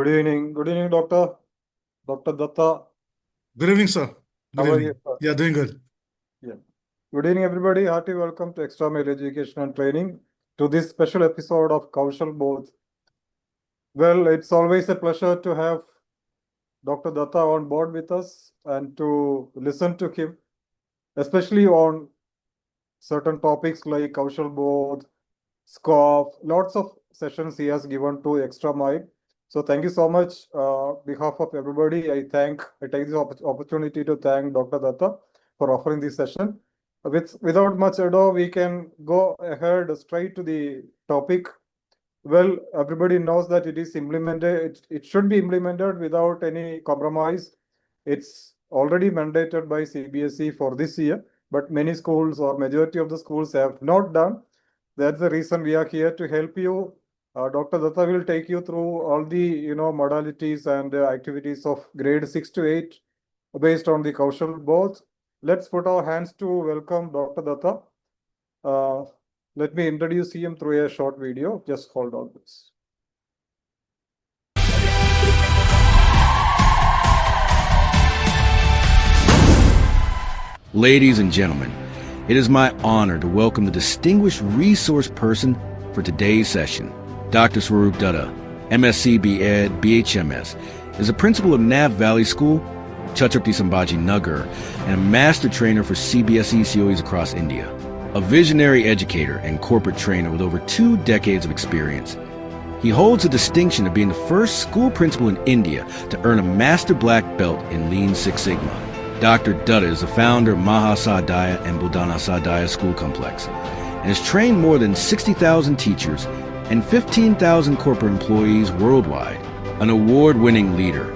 Good evening. Good evening, Doctor. Dr. Datta. Good evening, sir. Good How are you, evening. sir? Yeah, doing good. Yeah. Good evening, everybody. Hearty welcome to Extramural Education and Training to this special episode of Kaushal Bodh. Well, it's always a pleasure to have Dr. Datta on board with us and to listen to him, especially on certain topics like Kaushal Bodh, SCOP, lots of sessions he has given to Extra Mile. So thank you so much. Behalf of everybody, I take this opportunity to thank Dr. Datta for offering this session. Without much ado, we can go ahead straight to the topic. Well, everybody knows that it is implemented. It should be implemented without any compromise. It's already mandated by CBSE for this year, but many schools or majority of the schools have not done. That's the reason we are here to help you. Dr. Datta will take you through all the modalities and activities of grade 6 to 8 based on the Kaushal Bodh. Let's put our hands to welcome Dr. Datta. Let me introduce him through a short video. Just hold on, please. Ladies and gentlemen, it is my honor to welcome the distinguished resource person for today's session. Dr. Swarup Dutta, MSc B.Ed, BHMS, is a principal of Nav Valley School, Chhatrapati Sambhaji Nagar, and a master trainer for CBSE COEs across India. A visionary educator and corporate trainer with over 2 decades of experience. He holds the distinction of being the first school principal in India to earn a Master Black Belt in Lean Six Sigma. Dr. Dutta is the founder of Mahasadaya and Budana Sadaya School Complex and has trained more than 60,000 teachers and 15,000 corporate employees worldwide. An award-winning leader,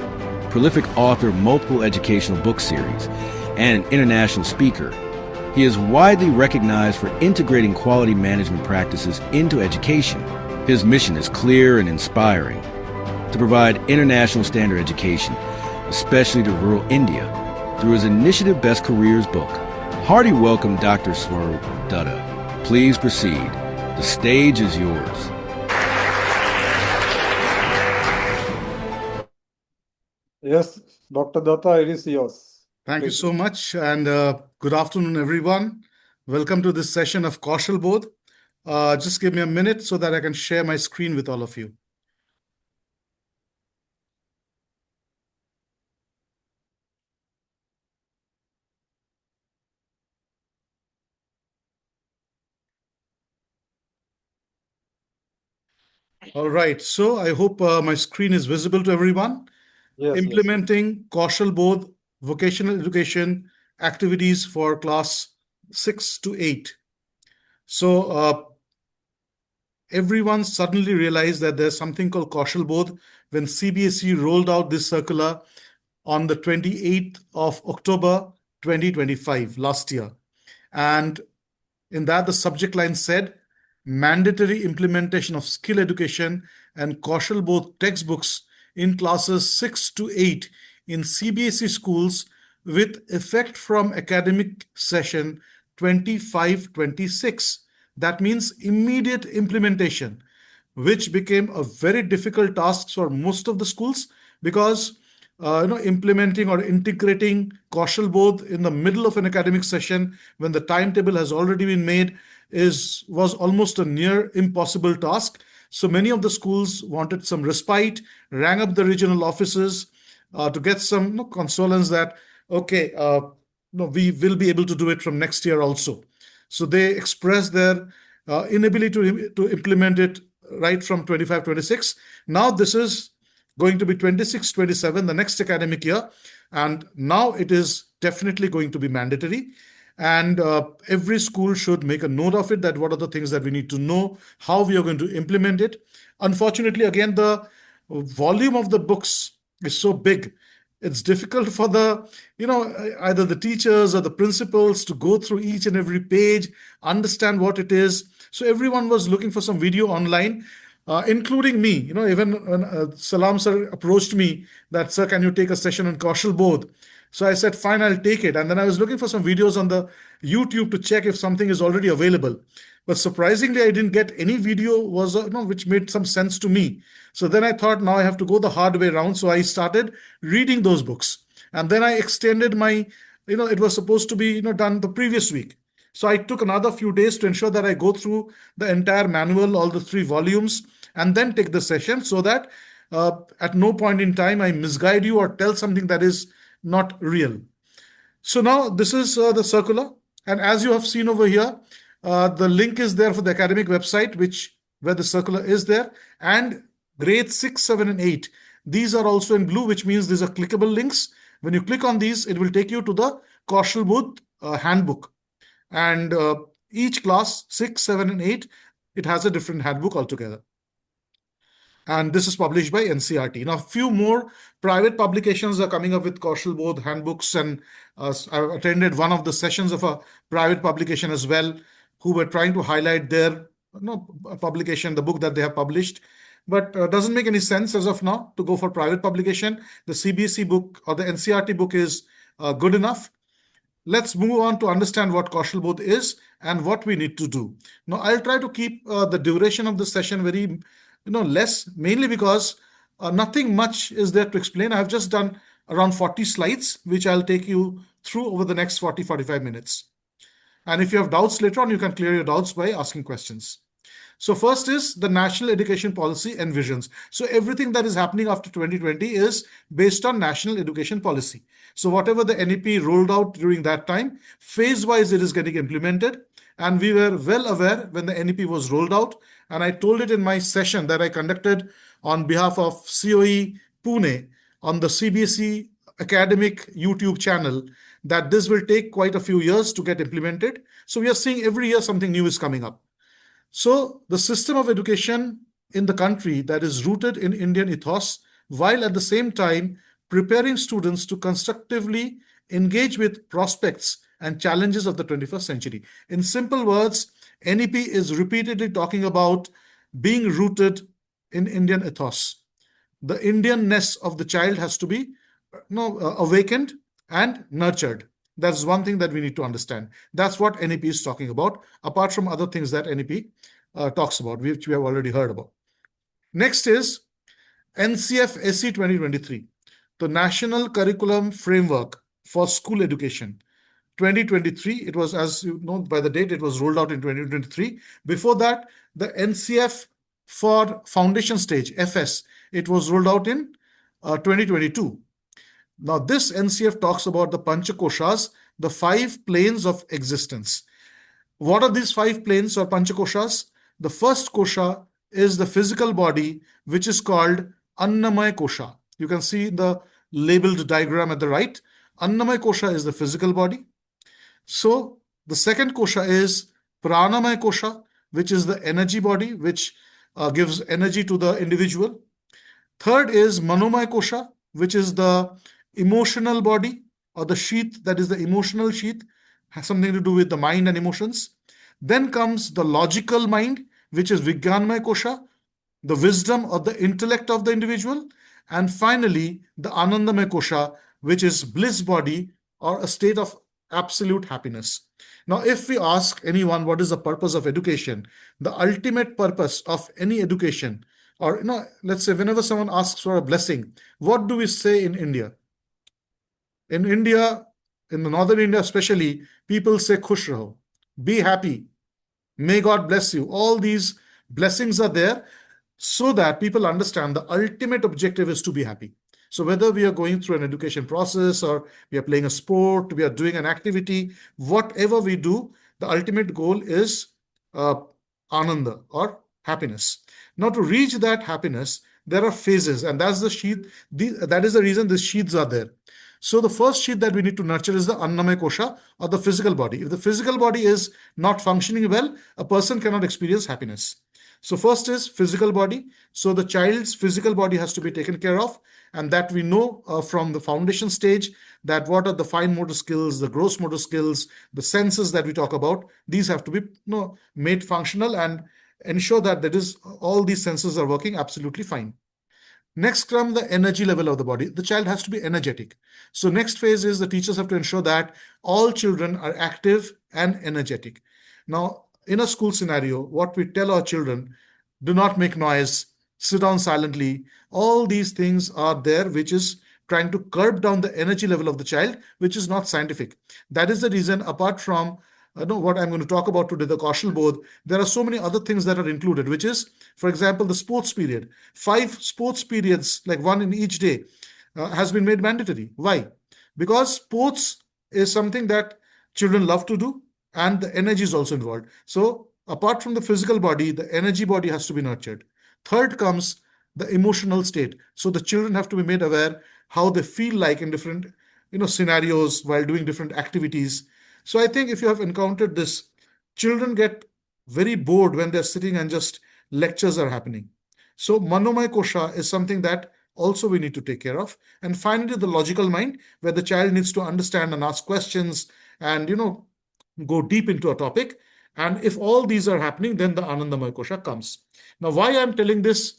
prolific author of multiple educational book series, and an international speaker, he is widely recognized for integrating quality management practices into education. His mission is clear and inspiring: to provide international standard education, especially to rural India, through his initiative Best Careers book. Hearty welcome, Dr. Swarup Dutta. Please proceed. The stage is yours. Yes, Dr. Datta, it is yours. Thank you so much, and good afternoon, everyone. Welcome to this session of Kaushal Bodh. Just give me a minute so that I can share my screen with all of you. All right, so I hope my screen is visible to everyone. Yes, Implementing Kaushal Bodh vocational education activities for class 6 to 8. So everyone suddenly realized that there's something called Kaushal Bodh when CBSE rolled out this circular on the 28th of October 2025, last year. And in that, the subject line said, mandatory implementation of skill education and Kaushal Bodh textbooks in classes 6 to 8 in CBSE schools with effect from academic session 25-26. That means immediate implementation, which became a very difficult task for most of the schools because implementing or integrating Kaushal Bodh in the middle of an academic session when the timetable has already been made was almost a near impossible task. So many of the schools wanted some respite, rang up the regional offices to get some consolence that okay, we will be able to do it from next year also. So they expressed their inability to implement it right from 25-26. Now this is going to be 26-27, the next academic year, and now it is definitely going to be mandatory. And every school should make a note of it, that what are the things that we need to know, how we are going to implement it. Unfortunately, again, the volume of the books is so big. It's difficult for either the teachers or the principals to go through each and every page, understand what it is. So everyone was looking for some video online, including me. Even when Salam sir approached me that, sir, can you take a session on Kaushal Bodh? So I said, fine, I'll take it. And then I was looking for some videos on the YouTube to check if something is already available. But surprisingly, I didn't get any video which made some sense to me. So then I thought, now I have to go the hard way around. So I started reading those books, and then I extended my, it was supposed to be done the previous week. So I took another few days to ensure that I go through the entire manual, all the 3 volumes, and then take the session, so that at no point in time I misguide you or tell something that is not real. So now this is the circular, and as you have seen over here, the link is there for the academic website, where the circular is there, and grade 6, 7, and 8. These are also in blue, which means these are clickable links. When you click on these, it will take you to the Kaushal Bodh handbook, and each class 6, 7, and 8, it has a different handbook altogether. And this is published by NCERT. Now, a few more private publications are coming up with Kaushal Bodh handbooks, and I attended one of the sessions of a private publication as well, who were trying to highlight their publication, the book that they have published. But doesn't make any sense as of now to go for private publication. The CBSE book or the NCERT book is good enough. Let's move on to understand what Kaushal Bodh is and what we need to do. Now, I'll try to keep the duration of the session very less, mainly because nothing much is there to explain. I've just done around 40 slides, which I'll take you through over the next 40-45 minutes. And if you have doubts later on, you can clear your doubts by asking questions. So first is the National Education Policy and Visions. So everything that is happening after 2020 is based on National Education Policy. So whatever the NEP rolled out during that time, phase-wise it is getting implemented. And we were well aware when the NEP was rolled out. And I told it in my session that I conducted on behalf of COE Pune on the CBSE academic YouTube channel, that this will take quite a few years to get implemented. So we are seeing every year something new is coming up. So the system of education in the country that is rooted in Indian ethos, while at the same time preparing students to constructively engage with prospects and challenges of the 21st century. In simple words, NEP is repeatedly talking about being rooted in Indian ethos. The Indianness of the child has to be awakened and nurtured. That's one thing that we need to understand. That's what NEP is talking about, apart from other things that NEP talks about, which we have already heard about. Next is NCF SE 2023, the National Curriculum Framework for School Education. 2023, it was, as you know by the date, it was rolled out in 2023. Before that, the NCF for Foundation Stage, FS, it was rolled out in 2022. Now, this NCF talks about the Panchakoshas, the 5 planes of existence. What are these 5 planes or Panchakoshas? The first kosha is the physical body, which is called Annamaya Kosha. You can see the labeled diagram at the right. Annamaya Kosha is the physical body. So the second kosha is Pranamaya Kosha, which is the energy body, which gives energy to the individual. Third is Manomaya Kosha, which is the emotional body, or the sheath, that is the emotional sheath, has something to do with the mind and emotions. Then comes the logical mind, which is Vijnanamaya Kosha, the wisdom or the intellect of the individual. And finally, the Anandamaya Kosha, which is bliss body, or a state of absolute happiness. Now, if we ask anyone what is the purpose of education, the ultimate purpose of any education, or let's say whenever someone asks for a blessing, what do we say in India? In India, in the northern India especially, people say khush raho, be happy, may God bless you. All these blessings are there so that people understand the ultimate objective is to be happy. So whether we are going through an education process, or we are playing a sport, we are doing an activity, whatever we do, the ultimate goal is ananda, or happiness. Now, to reach that happiness, there are phases, and that's the sheath. That is the reason these sheaths are there. So the first sheath that we need to nurture is the Annamaya Kosha, or the physical body. If the physical body is not functioning well, a person cannot experience happiness. So first is physical body. So the child's physical body has to be taken care of, and that we know from the foundation stage, that what are the fine motor skills, the gross motor skills, the senses that we talk about, these have to be made functional and ensure that all these senses are working absolutely fine. Next comes the energy level of the body. The child has to be energetic. So next phase is the teachers have to ensure that all children are active and energetic. Now, in a school scenario, what we tell our children, do not make noise, sit down silently, all these things are there, which is trying to curb down the energy level of the child, which is not scientific. That is the reason, apart from what I'm going to talk about today, the Kaushal Bodh, there are so many other things that are included, which is, for example, the sports period. 5 sports periods, like one in each day, has been made mandatory. Why? Because sports is something that children love to do, and the energy is also involved. So, apart from the physical body, the energy body has to be nurtured. Third comes the emotional state. So, the children have to be made aware how they feel like in different scenarios while doing different activities. So, I think if you have encountered this, children get very bored when they're sitting and just lectures are happening. So, Manomay Kosha is something that also we need to take care of. And finally, the logical mind, where the child needs to understand and ask questions and go deep into a topic. And if all these are happening, then the Anandamaya Kosha comes. Now, why I'm telling this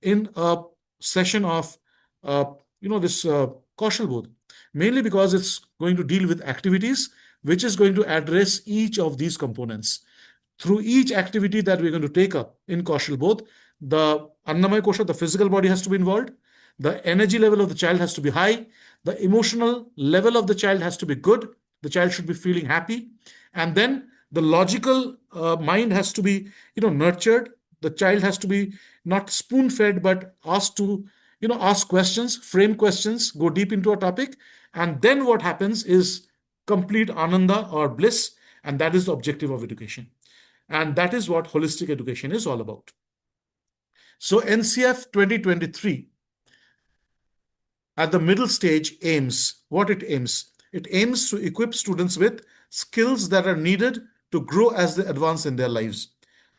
in a session of this Kaushal Bodh? Mainly because it's going to deal with activities which is going to address each of these components. Through each activity that we're going to take up in Kaushal Bodh, the Annamaya Kosha, the physical body has to be involved, the energy level of the child has to be high, the emotional level of the child has to be good, the child should be feeling happy, and then the logical mind has to be nurtured. The child has to be not spoon fed but asked to ask questions, frame questions, go deep into a topic, and then what happens is complete ananda or bliss, and that is the objective of education. And that is what holistic education is all about. So NCF 2023 at the middle stage aims, what it aims? It aims to equip students with skills that are needed to grow as they advance in their lives.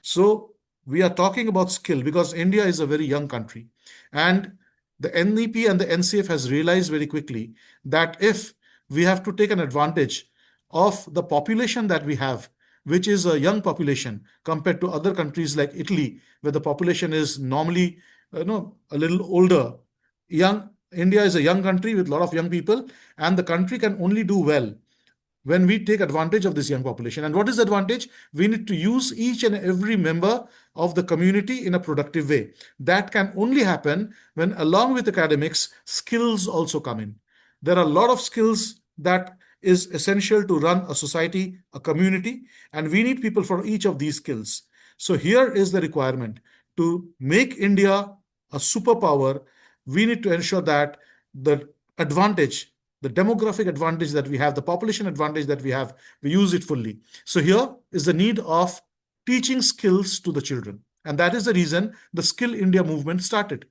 So we are talking about skill because India is a very young country. And the NEP and the NCF has realized very quickly that if we have to take an advantage of the population that we have, which is a young population compared to other countries like Italy, where the population is normally a little older. India is a young country with a lot of young people, and the country can only do well when we take advantage of this young population. And what is the advantage? We need to use each and every member of the community in a productive way. That can only happen when, along with academics, skills also come in. There are a lot of skills that is essential to run a society, a community, and we need people for each of these skills. So here is the requirement. To make India a superpower, we need to ensure that the advantage, the demographic advantage that we have, the population advantage that we have, we use it fully. So here is the need of teaching skills to the children. And that is the reason the Skill India movement started.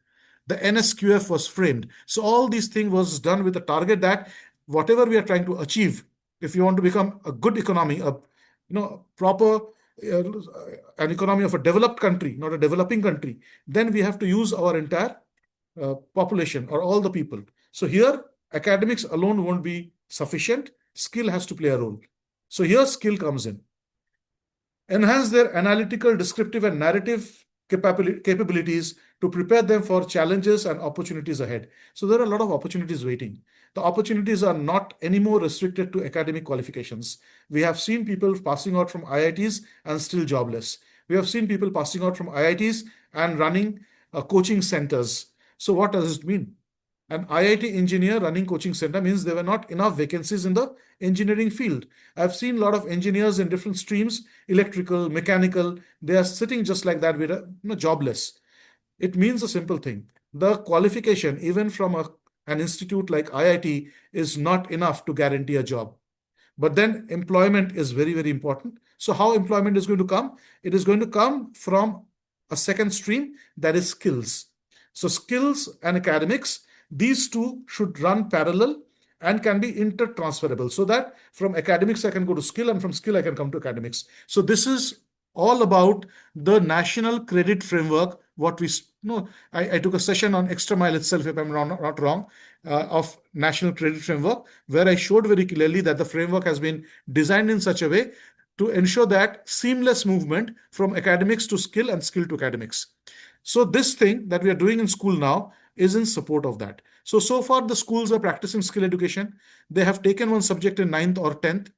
The NSQF was framed. So all these things was done with the target that whatever we are trying to achieve, if you want to become a good economy, proper an economy of a developed country, not a developing country, then we have to use our entire population or all the people. So here, academics alone won't be sufficient. Skill has to play a role. So here, skill comes in. Enhance their analytical, descriptive, and narrative capabilities to prepare them for challenges and opportunities ahead. So there are a lot of opportunities waiting. The opportunities are not anymore restricted to academic qualifications. We have seen people passing out from IITs and still jobless. We have seen people passing out from IITs and running coaching centers. So what does it mean? An IIT engineer running coaching center means there were not enough vacancies in the engineering field. I've seen a lot of engineers in different streams, electrical, mechanical, they are sitting just like that with jobless. It means a simple thing. The qualification, even from an institute like IIT, is not enough to guarantee a job. But then employment is very, very important. So how employment is going to come? It is going to come from a second stream, that is skills. So skills and academics, these two should run parallel and can be intertransferable, so that from academics I can go to skill and from skill I can come to academics. So this is all about the national credit framework. What we know, I took a session on extra mile itself, if I'm not wrong, of national credit framework, where I showed very clearly that the framework has been designed in such a way to ensure that seamless movement from academics to skill and skill to academics. So this thing that we are doing in school now is in support of that. So far the schools are practicing skill education. They have taken one subject in 9th or 10th,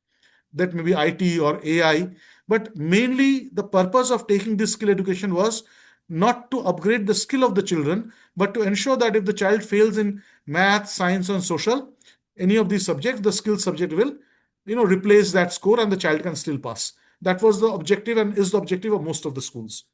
that may be IT or AI. But mainly the purpose of taking this skill education was not to upgrade the skill of the children, but to ensure that if the child fails in math, science, and social, any of these subjects, the skill subject will, replace that score and the child can still pass. That was the objective and is the objective of most of the schools.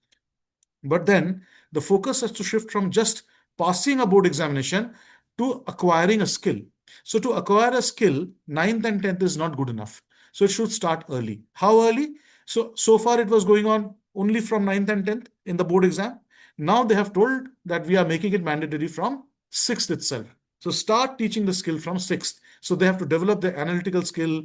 But then the focus has to shift from just passing a board examination to acquiring a skill. So to acquire a skill, 9th and 10th is not good enough. So it should start early. How early? So far it was going on only from 9th and 10th in the board exam. Now they have told that we are making it mandatory from 6th itself. So start teaching the skill from 6th. So they have to develop their analytical skill,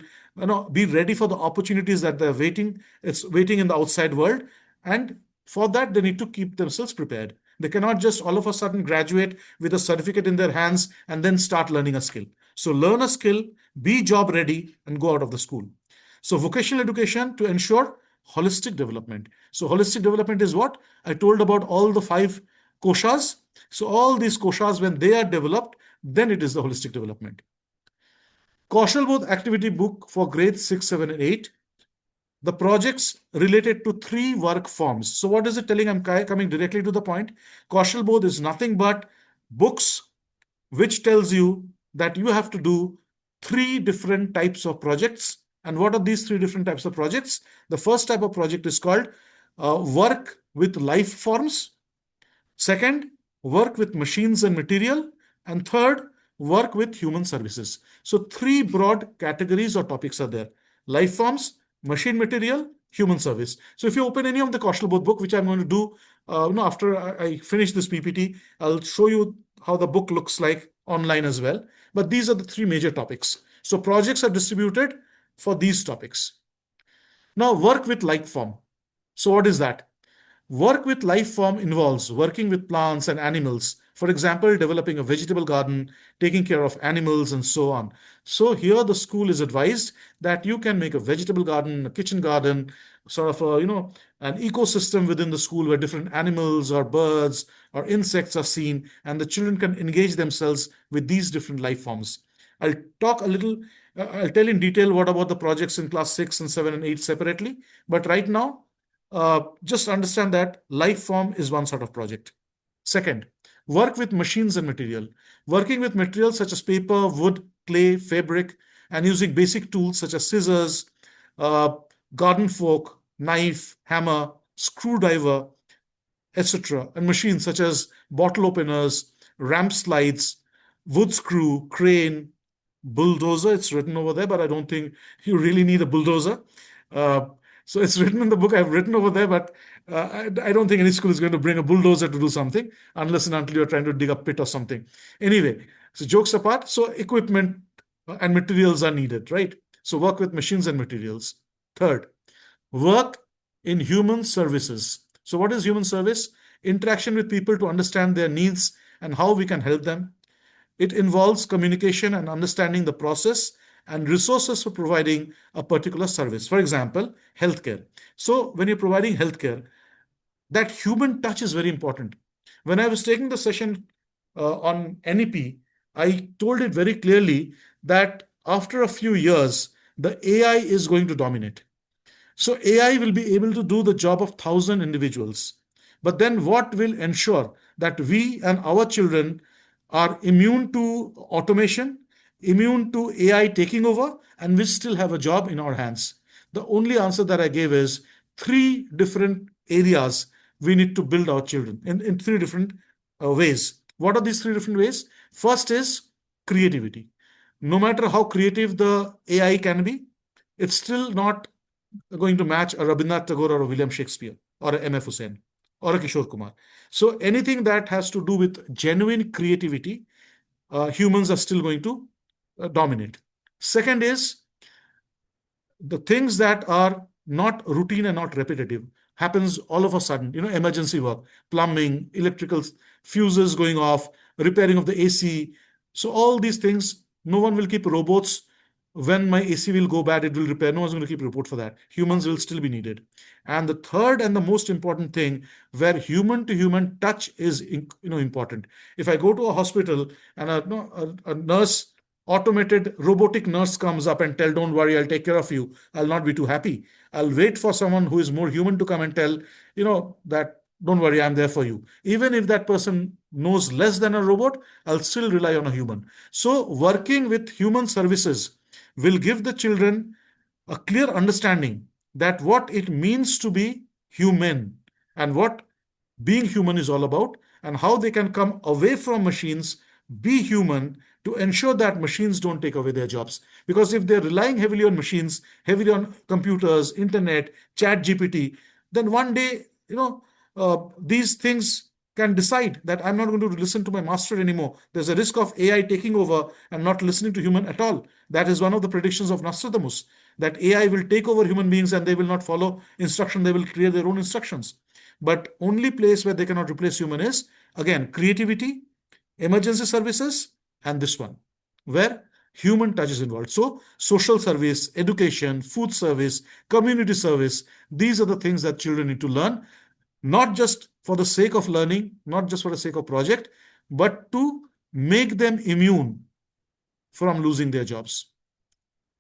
be ready for the opportunities that they're waiting. It's waiting in the outside world. And for that, they need to keep themselves prepared. They cannot just all of a sudden graduate with a certificate in their hands and then start learning a skill. So learn a skill, be job ready, and go out of the school. So vocational education to ensure holistic development. So holistic development is what? I told about all the 5 koshas. So all these koshas, when they are developed, then it is the holistic development. Kaushal Bodh activity book for grades 6, 7, and 8. The projects related to 3 work forms. So what is it telling? I'm coming directly to the point. Kaushal Bodh is nothing but books which tells you that you have to do 3 different types of projects. And what are these 3 different types of projects? The first type of project is called work with life forms. Second, work with machines and material. And third, work with human services. So 3 broad categories or topics are there. Life forms, machine material, human service. So if you open any of the Kaushal Bodh book, which I'm going to do after I finish this PPT, I'll show you how the book looks like online as well. But these are the 3 major topics. So projects are distributed for these topics. Now work with life form. So what is that? Work with life form involves working with plants and animals. For example, developing a vegetable garden, taking care of animals, and so on. So here the school is advised that you can make a vegetable garden, a kitchen garden, sort of an ecosystem within the school where different animals or birds or insects are seen, and the children can engage themselves with these different life forms. I'll talk a little, I'll tell in detail what about the projects in class 6 and 7 and 8 separately. But right now, just understand that life form is one sort of project. Second, work with machines and material. Working with materials such as paper, wood, clay, fabric, and using basic tools such as scissors, garden fork, knife, hammer, screwdriver, etc. And machines such as bottle openers, ramp slides, wood screw, crane, bulldozer. It's written over there, but I don't think you really need a bulldozer. So it's written in the book. I've written over there, but I don't think any school is going to bring a bulldozer to do something unless and until you're trying to dig a pit or something. Anyway, so jokes apart, so equipment and materials are needed, right? So work with machines and materials. Third, work in human services. So what is human service? Interaction with people to understand their needs and how we can help them. It involves communication and understanding the process and resources for providing a particular service. For example, healthcare. So when you're providing healthcare, that human touch is very important. When I was taking the session on NEP, I told it very clearly that after a few years, the AI is going to dominate. So AI will be able to do the job of 1,000 individuals. But then what will ensure that we and our children are immune to automation, immune to AI taking over, and we still have a job in our hands? The only answer that I gave is 3 different areas we need to build our children in 3 different ways. What are these 3 different ways? First is creativity. No matter how creative the AI can be, it's still not going to match a Rabindranath Tagore or a William Shakespeare or a M.F. Hussain or a Kishore Kumar. So anything that has to do with genuine creativity, humans are still going to dominate. Second is the things that are not routine and not repetitive happens all of a sudden, emergency work, plumbing, electrical fuses going off, repairing of the AC. So all these things, no one will keep robots. When my AC will go bad, it will repair. No one's going to keep a report for that. Humans will still be needed. And the third and the most important thing, where human to human touch is important. If I go to a hospital and a nurse automated robotic nurse comes up and tell, don't worry, I'll take care of you, I'll not be too happy. I'll wait for someone who is more human to come and tell, that don't worry, I'm there for you. Even if that person knows less than a robot, I'll still rely on a human. So working with human services will give the children a clear understanding that what it means to be human and what being human is all about, and how they can come away from machines, be human, to ensure that machines don't take away their jobs. Because if they're relying heavily on machines, heavily on computers, internet, chat GPT, then one day, these things can decide that I'm not going to listen to my master anymore. There's a risk of AI taking over and not listening to human at all. That is one of the predictions of Nostradamus, that AI will take over human beings and they will not follow instruction, they will create their own instructions. But only place where they cannot replace human is, again, creativity, emergency services, and this one, where human touch is involved. So social service, education, food service, community service, these are the things that children need to learn, not just for the sake of learning, not just for the sake of project, but to make them immune from losing their jobs.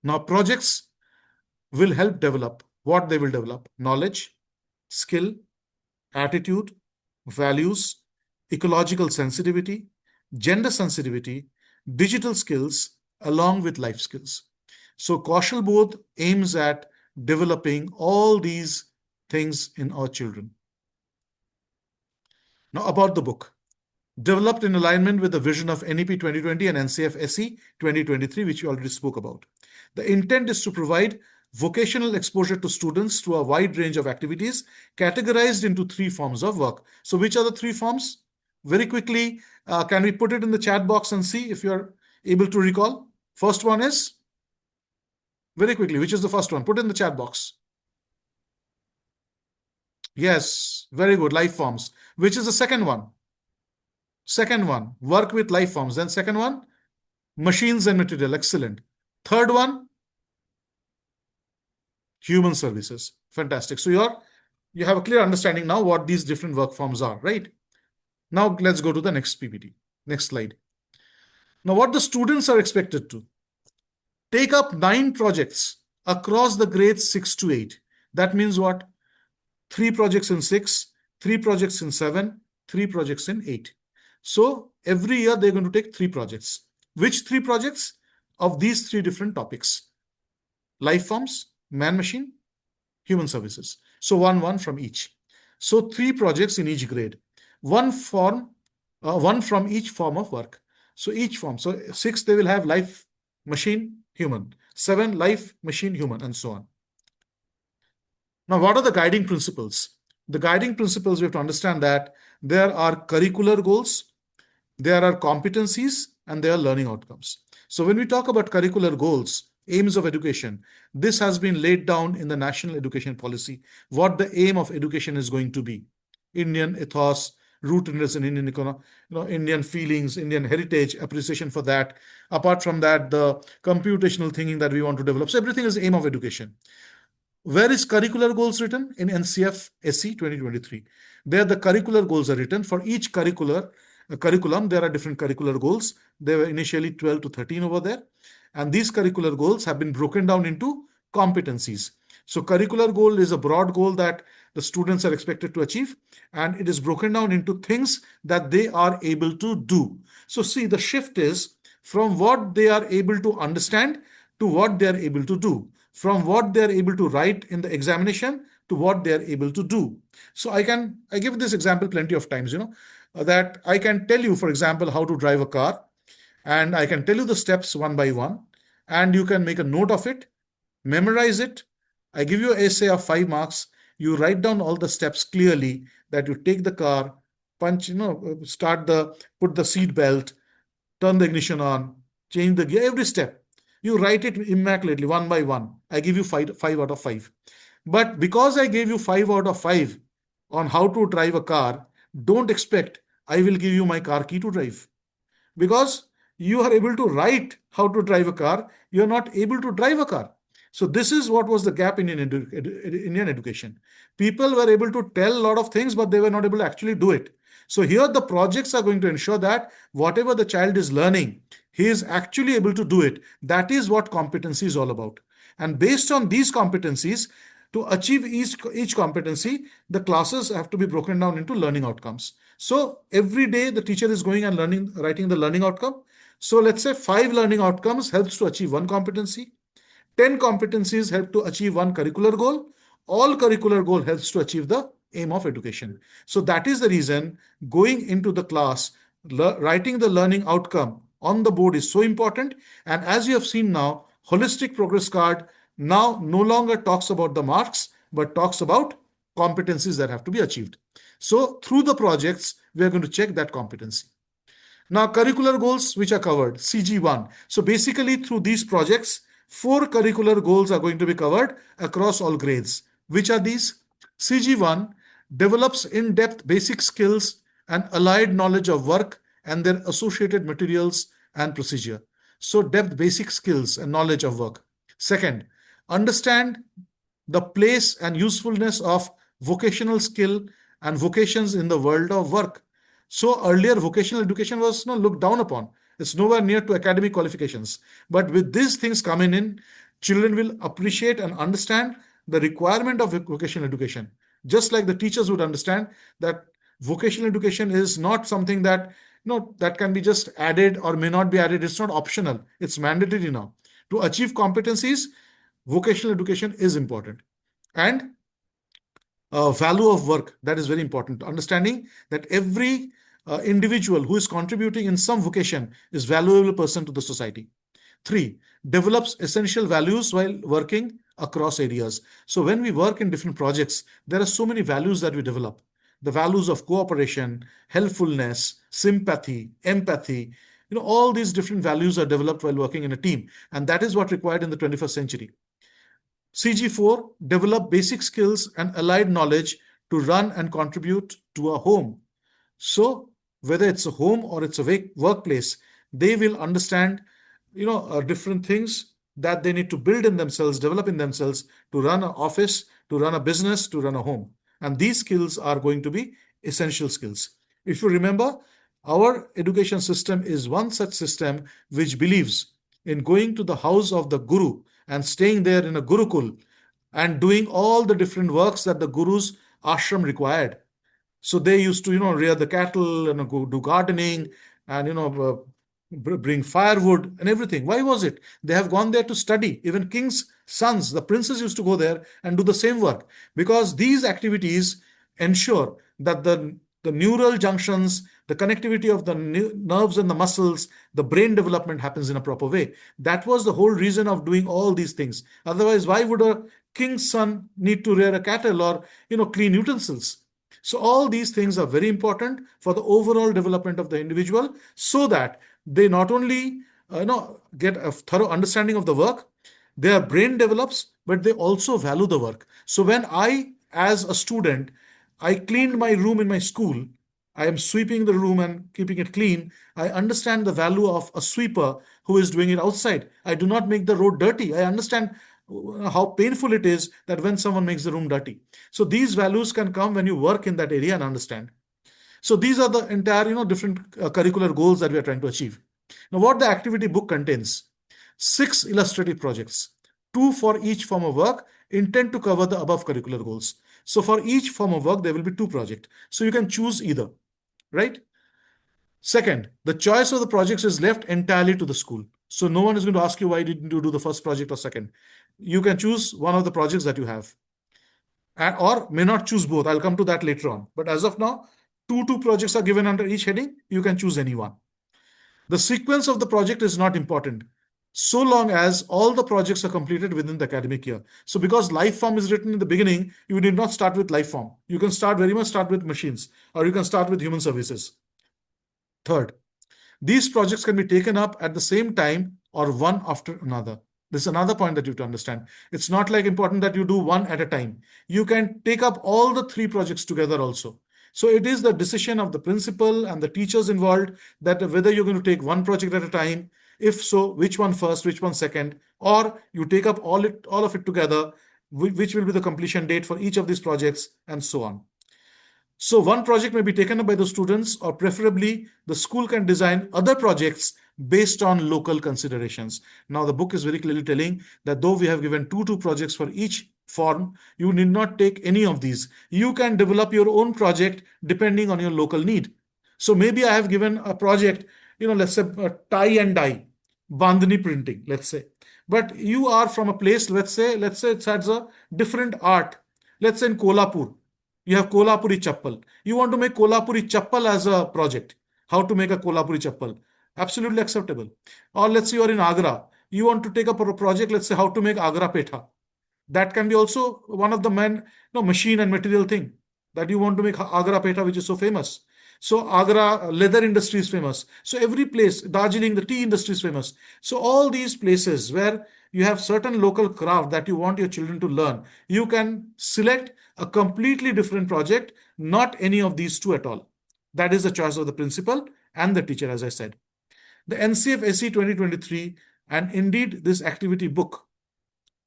Now, projects will help develop what they will develop: knowledge, skill, attitude, values, ecological sensitivity, gender sensitivity, digital skills, along with life skills. So Kaushal Bodh aims at developing all these things in our children. Now about the book. Developed in alignment with the vision of NEP 2020 and NCF SE 2023, which we already spoke about. The intent is to provide vocational exposure to students through a wide range of activities categorized into 3 forms of work. So which are the 3 forms? Very quickly, can we put it in the chat box and see if you're able to recall? First one is, very quickly, which is the first one? Put it in the chat box. Yes, very good, life forms. Which is the second one? Second one, work with life forms. Then second one, machines and material. Excellent. Third one, human services. Fantastic. So you have a clear understanding now what these different work forms are, right? Now let's go to the next PPT. Next slide. Now what the students are expected to take up 9 projects across the grades 6 to 8. That means what? 3 projects in 6, 3 projects in 7, 3 projects in 8. So every year they're going to take 3 projects. Which 3 projects? Of these 3 different topics: life forms, man-machine, human services. So one from each. So 3 projects in each grade. One from each form of work. So each form. So 6 they will have life, machine, human. 7 life, machine, human, and so on. Now what are the guiding principles? The guiding principles, we have to understand that there are curricular goals, there are competencies, and there are learning outcomes. So when we talk about curricular goals, aims of education, this has been laid down in the National Education Policy, what the aim of education is going to be. Indian ethos, rootedness in Indian economy, Indian feelings, Indian heritage, appreciation for that. Apart from that, the computational thinking that we want to develop. So everything is aim of education. Where is curricular goals written? In NCF SE 2023. There the curricular goals are written. For each curriculum, there are different curricular goals. There were initially 12 to 13 over there. And these curricular goals have been broken down into competencies. So curricular goal is a broad goal that the students are expected to achieve, and it is broken down into things that they are able to do. So see, the shift is from what they are able to understand to what they are able to do, from what they are able to write in the examination to what they are able to do. So I give this example plenty of times, that I can tell you, for example, how to drive a car, and I can tell you the steps one by one, and you can make a note of it, memorize it. I give you an essay of 5 marks. You write down all the steps clearly, that you take the car, put the seat belt, turn the ignition on, change the gear, every step. You write it immaculately, one by one. I give you 5 out of 5. But because I gave you 5 out of 5 on how to drive a car, don't expect I will give you my car key to drive. Because you are able to write how to drive a car, you are not able to drive a car. So this is what was the gap in Indian education. People were able to tell a lot of things, but they were not able to actually do it. So here the projects are going to ensure that whatever the child is learning, he is actually able to do it. That is what competency is all about. And based on these competencies, to achieve each competency, the classes have to be broken down into learning outcomes. So every day the teacher is going and writing the learning outcome. So let's say 5 learning outcomes helps to achieve one competency. 10 competencies help to achieve one curricular goal. All curricular goal helps to achieve the aim of education. So that is the reason going into the class, writing the learning outcome on the board is so important. And as you have seen now, holistic progress card now no longer talks about the marks, but talks about competencies that have to be achieved. So through the projects, we are going to check that competency. Now, curricular goals which are covered, CG1. So basically through these projects, 4 curricular goals are going to be covered across all grades. Which are these? CG1 develops in-depth basic skills and allied knowledge of work and their associated materials and procedure. So depth basic skills and knowledge of work. Second, understand the place and usefulness of vocational skill and vocations in the world of work. So earlier vocational education was looked down upon. It's nowhere near to academic qualifications. But with these things coming in, children will appreciate and understand the requirement of vocational education. Just like the teachers would understand that vocational education is not something that that can be just added or may not be added. It's not optional. It's mandatory now. To achieve competencies, vocational education is important. And value of work, that is very important. Understanding that every individual who is contributing in some vocation is valuable person to the society. 3, develops essential values while working across areas. So when we work in different projects, there are so many values that we develop. The values of cooperation, helpfulness, sympathy, empathy, all these different values are developed while working in a team. And that is what required in the 21st century. CG4, develop basic skills and allied knowledge to run and contribute to a home. So whether it's a home or it's a workplace, they will understand, different things that they need to build in themselves, develop in themselves to run an office, to run a business, to run a home. And these skills are going to be essential skills. If you remember, our education system is one such system which believes in going to the house of the guru and staying there in a gurukul and doing all the different works that the guru's ashram required. So they used to, rear the cattle and go do gardening and, bring firewood and everything. Why was it? They have gone there to study. Even king's sons, the princes used to go there and do the same work, because these activities ensure that the neural junctions, the connectivity of the nerves and the muscles, the brain development happens in a proper way. That was the whole reason of doing all these things. Otherwise, why would a king's son need to rear a cattle or, clean utensils? So all these things are very important for the overall development of the individual, so that they not only get a thorough understanding of the work, their brain develops, but they also value the work. So when I, as a student, I cleaned my room in my school, I am sweeping the room and keeping it clean, I understand the value of a sweeper who is doing it outside. I do not make the road dirty. I understand how painful it is that when someone makes the room dirty. So these values can come when you work in that area and understand. So these are the entire, different curricular goals that we are trying to achieve. Now, what the activity book contains: 6 illustrative projects, 2 for each form of work, intend to cover the above curricular goals. So for each form of work, there will be 2 projects. So you can choose either, right? Second, the choice of the projects is left entirely to the school. So no one is going to ask you why didn't you do the first project or second. You can choose one of the projects that you have, or may not choose both. I'll come to that later on. But as of now, two projects are given under each heading. You can choose any one. The sequence of the project is not important, so long as all the projects are completed within the academic year. So because life form is written in the beginning, you did not start with life form. You can start with machines, or you can start with human services. Third, these projects can be taken up at the same time or one after another. This is another point that you have to understand. It's not like important that you do one at a time. You can take up all the 3 projects together also. So it is the decision of the principal and the teachers involved that whether you're going to take one project at a time, If so, which one first, which one second, or you take up all of it together, which will be the completion date for each of these projects, and so on. So one project may be taken up by the students, or preferably the school can design other projects based on local considerations. Now, the book is very clearly telling that though we have given two projects for each form, you need not take any of these. You can develop your own project depending on your local need. So maybe I have given a project, let's say tie and dye, bandhani printing, let's say. But you are from a place, let's say it has a different art. Let's say in Kolhapur, you have Kolhapuri chappal. You want to make Kolhapuri chappal as a project. How to make a Kolhapuri chappal? Absolutely acceptable. Or let's say you are in Agra. You want to take up a project, let's say how to make Agra petha. That can be also one of the machine and material thing that you want to make Agra petha, which is so famous. So Agra leather industry is famous. So every place, Darjeeling, the tea industry is famous. So all these places where you have certain local craft that you want your children to learn, you can select a completely different project, not any of these two at all. That is the choice of the principal and the teacher, as I said. The NCF SE 2023 and indeed this activity book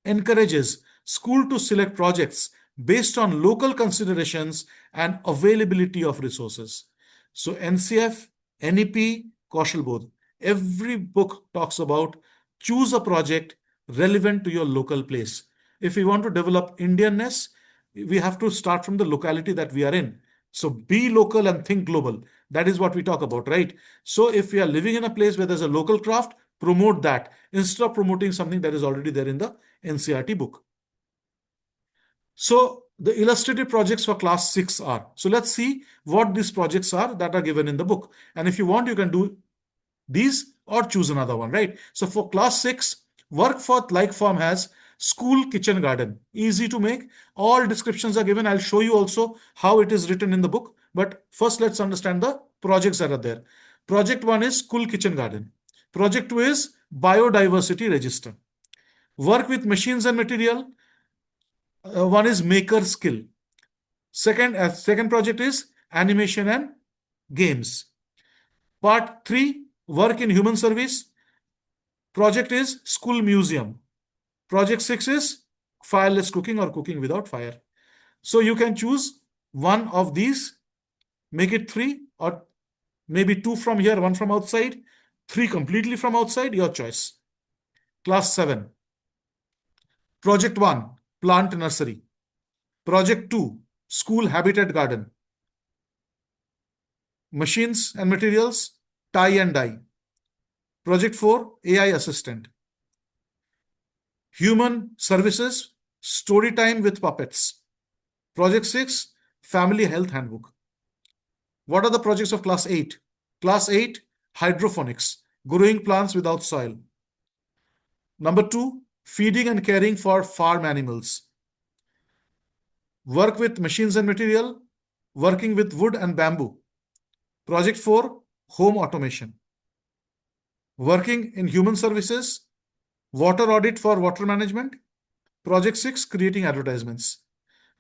encourages school to select projects based on local considerations and availability of resources. So NCF, NEP, Kaushal Bodh, every book talks about choose a project relevant to your local place. If we want to develop Indianness, we have to start from the locality that we are in. So be local and think global. That is what we talk about, right? So if we are living in a place where there's a local craft, promote that instead of promoting something that is already there in the NCERT book. So the illustrative projects for class 6 are. So let's see what these projects are that are given in the book. And if you want, you can do these or choose another one, right? So for class 6, work for like form has school kitchen garden. Easy to make. All descriptions are given. I'll show you also how it is written in the book. But first, let's understand the projects that are there. Project 1 is school kitchen garden. Project 2 is biodiversity register. Work with machines and material. One is maker skill. Second project is animation and games. Part 3, work in human service. Project is school museum. Project 6 is fireless cooking or cooking without fire. So you can choose one of these, make it 3 or maybe 2 from here, 1 from outside, 3 completely from outside, your choice. Class 7. Project 1, plant nursery. Project 2, school habitat garden. Machines and materials, tie and dye. Project 4, AI assistant. Human services, story time with puppets. Project 6, family health handbook. What are the projects of class 8? Class 8, hydroponics, growing plants without soil. Number 2, feeding and caring for farm animals. Work with machines and material, working with wood and bamboo. Project 4, home automation. Working in human services, water audit for water management. Project 6, creating advertisements.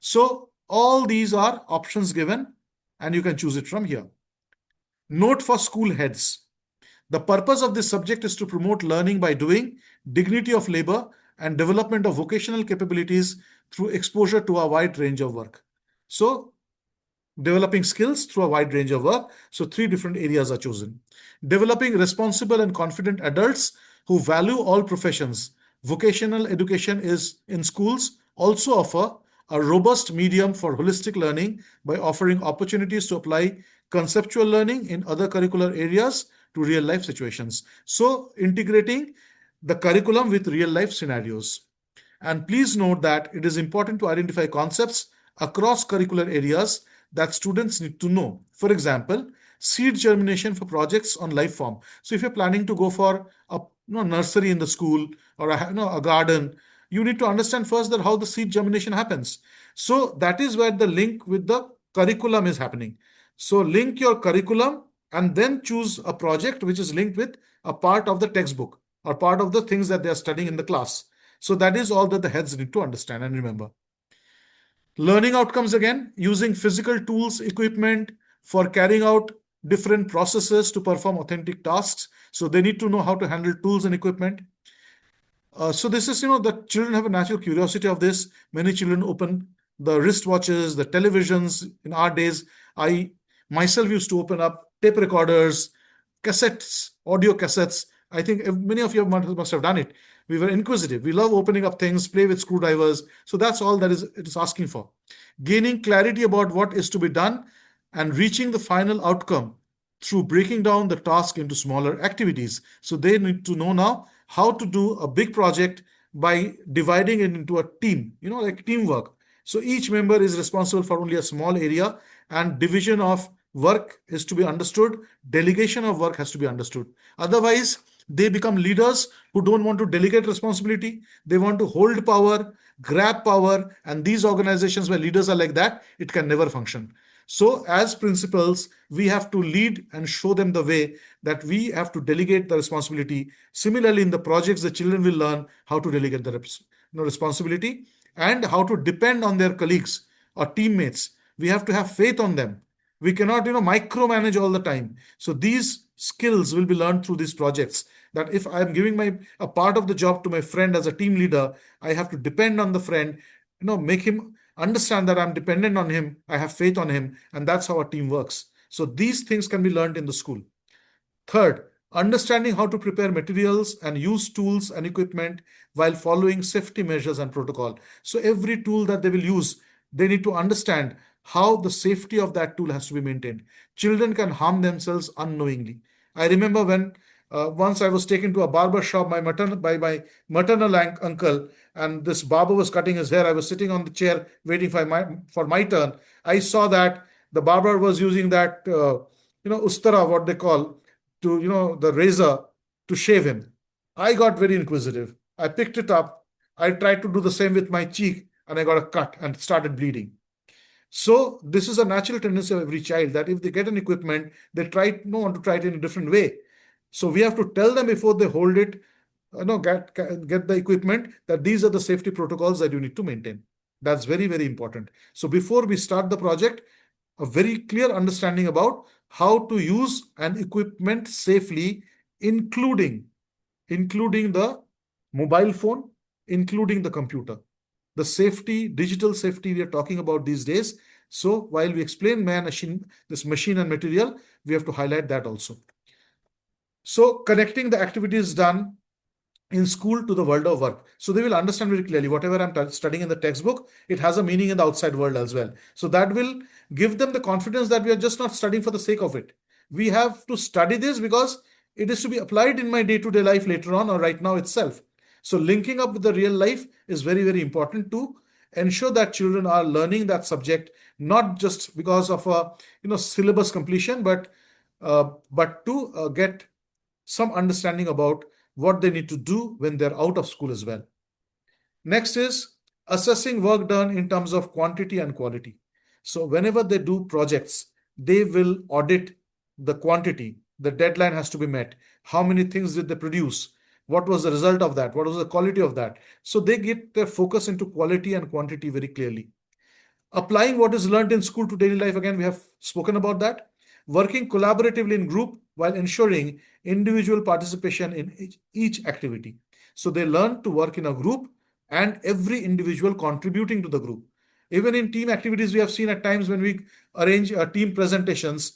So all these are options given and you can choose it from here. Note for school heads. The purpose of this subject is to promote learning by doing, dignity of labor, and development of vocational capabilities through exposure to a wide range of work. So developing skills through a wide range of work. So 3 different areas are chosen. Developing responsible and confident adults who value all professions. Vocational education is in schools also offer a robust medium for holistic learning by offering opportunities to apply conceptual learning in other curricular areas to real life situations. So integrating the curriculum with real life scenarios. And please note that it is important to identify concepts across curricular areas that students need to know. For example, seed germination for projects on life form. So if you're planning to go for a nursery in the school or a garden, you need to understand first that how the seed germination happens. So that is where the link with the curriculum is happening. So link your curriculum and then choose a project which is linked with a part of the textbook or part of the things that they are studying in the class. So that is all that the heads need to understand and remember. Learning outcomes again, using physical tools, equipment for carrying out different processes to perform authentic tasks. So they need to know how to handle tools and equipment. So this is, the children have a natural curiosity of this. Many children open the wristwatches, the televisions. In our days, I myself used to open up tape recorders, cassettes, audio cassettes. I think many of you must have done it. We were inquisitive. We love opening up things, play with screwdrivers. So that's all that it is asking for. Gaining clarity about what is to be done and reaching the final outcome through breaking down the task into smaller activities. So they need to know now how to do a big project by dividing it into a team, like teamwork. So each member is responsible for only a small area, and division of work is to be understood. Delegation of work has to be understood. Otherwise, they become leaders who don't want to delegate responsibility. They want to hold power, grab power, and these organizations where leaders are like that, it can never function. So, as principals, we have to lead and show them the way that we have to delegate the responsibility. Similarly, in the projects, the children will learn how to delegate the responsibility and how to depend on their colleagues or teammates. We have to have faith on them. We cannot, micromanage all the time. So these skills will be learned through these projects. That if I am giving a part of the job to my friend as a team leader, I have to depend on the friend, make him understand that I'm dependent on him, I have faith on him, and that's how a team works. So these things can be learned in the school. Third, understanding how to prepare materials and use tools and equipment while following safety measures and protocol. So every tool that they will use, they need to understand how the safety of that tool has to be maintained. Children can harm themselves unknowingly. I remember when once I was taken to a barber shop by my maternal uncle, and this barber was cutting his hair. I was sitting on the chair waiting for my turn. I saw that the barber was using that ustara, what they call, to the razor, to shave him. I got very inquisitive. I picked it up. I tried to do the same with my cheek, and I got a cut and started bleeding. So this is a natural tendency of every child, that if they get an equipment, they want to try it in a different way. So we have to tell them before they hold it, get the equipment, that these are the safety protocols that you need to maintain. That's very, very important. So before we start the project, a very clear understanding about how to use an equipment safely, including the mobile phone, including the computer. The safety, digital safety we are talking about these days. So while we explain this machine and material, we have to highlight that also. So connecting the activities done in school to the world of work. So they will understand very clearly whatever I'm studying in the textbook, it has a meaning in the outside world as well. So that will give them the confidence that we are just not studying for the sake of it. We have to study this because it is to be applied in my day-to-day life later on or right now itself. So linking up with the real life is very, very important to ensure that children are learning that subject, not just because of a syllabus completion, but to get some understanding about what they need to do when they're out of school as well. Next is assessing work done in terms of quantity and quality. So whenever they do projects, they will audit the quantity. The deadline has to be met. How many things did they produce? What was the result of that? What was the quality of that? So they get their focus into quality and quantity very clearly. Applying what is learned in school to daily life, again, we have spoken about that. Working collaboratively in group while ensuring individual participation in each activity. So they learn to work in a group and every individual contributing to the group. Even in team activities, we have seen at times when we arrange team presentations,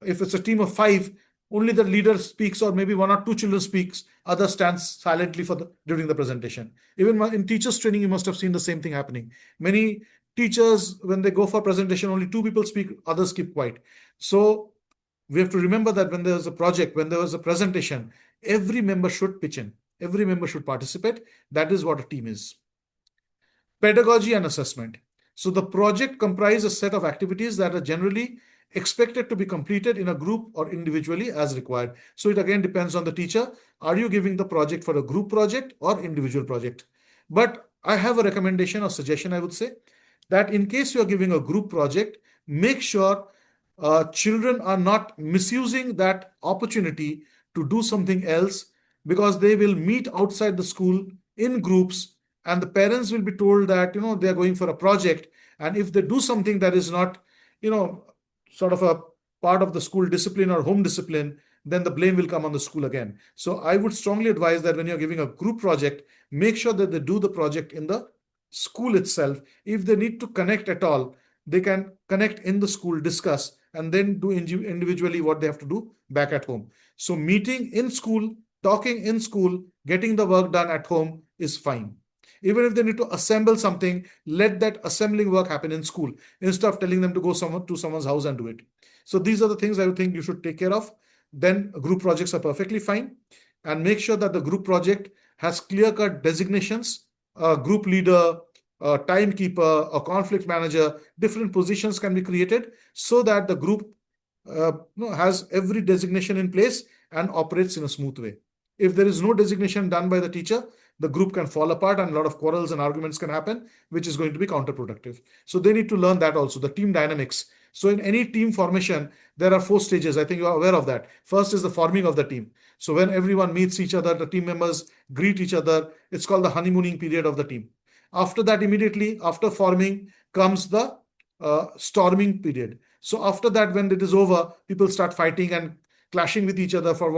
if it's a team of 5, only the leader speaks, or maybe 1 or 2 children speaks, others stands silently during the presentation. Even in teachers training, you must have seen the same thing happening. Many teachers, when they go for presentation, only 2 people speak, others keep quiet. So we have to remember that when there's a project, when there was a presentation, every member should pitch in. Every member should participate. That is what a team is. Pedagogy and assessment. So the project comprises a set of activities that are generally expected to be completed in a group or individually as required. So it again depends on the teacher. Are you giving the project for a group project or individual project? But I have a recommendation or suggestion, I would say, that in case you are giving a group project, make sure children are not misusing that opportunity to do something else, because they will meet outside the school in groups, and the parents will be told that they are going for a project, and if they do something that is not sort of a part of the school discipline or home discipline, then the blame will come on the school again. So I would strongly advise that when you're giving a group project, make sure that they do the project in the school itself. If they need to connect at all, they can connect in the school, discuss, and then do individually what they have to do back at home. So meeting in school, talking in school, getting the work done at home is fine. Even if they need to assemble something, let that assembling work happen in school instead of telling them to go to someone's house and do it. So these are the things I would think you should take care of. Then group projects are perfectly fine. And make sure that the group project has clear-cut designations, a group leader, a timekeeper, a conflict manager. Different positions can be created so that the group has every designation in place and operates in a smooth way. If there is no designation done by the teacher, the group can fall apart and a lot of quarrels and arguments can happen, which is going to be counterproductive. So they need to learn that also, the team dynamics. So in any team formation, there are 4 stages. I think you are aware of that. First is the forming of the team. So when everyone meets each other, the team members greet each other. It's called the honeymooning period of the team. After that, immediately after forming comes the storming period. So after that, when it is over, people start fighting and clashing with each other for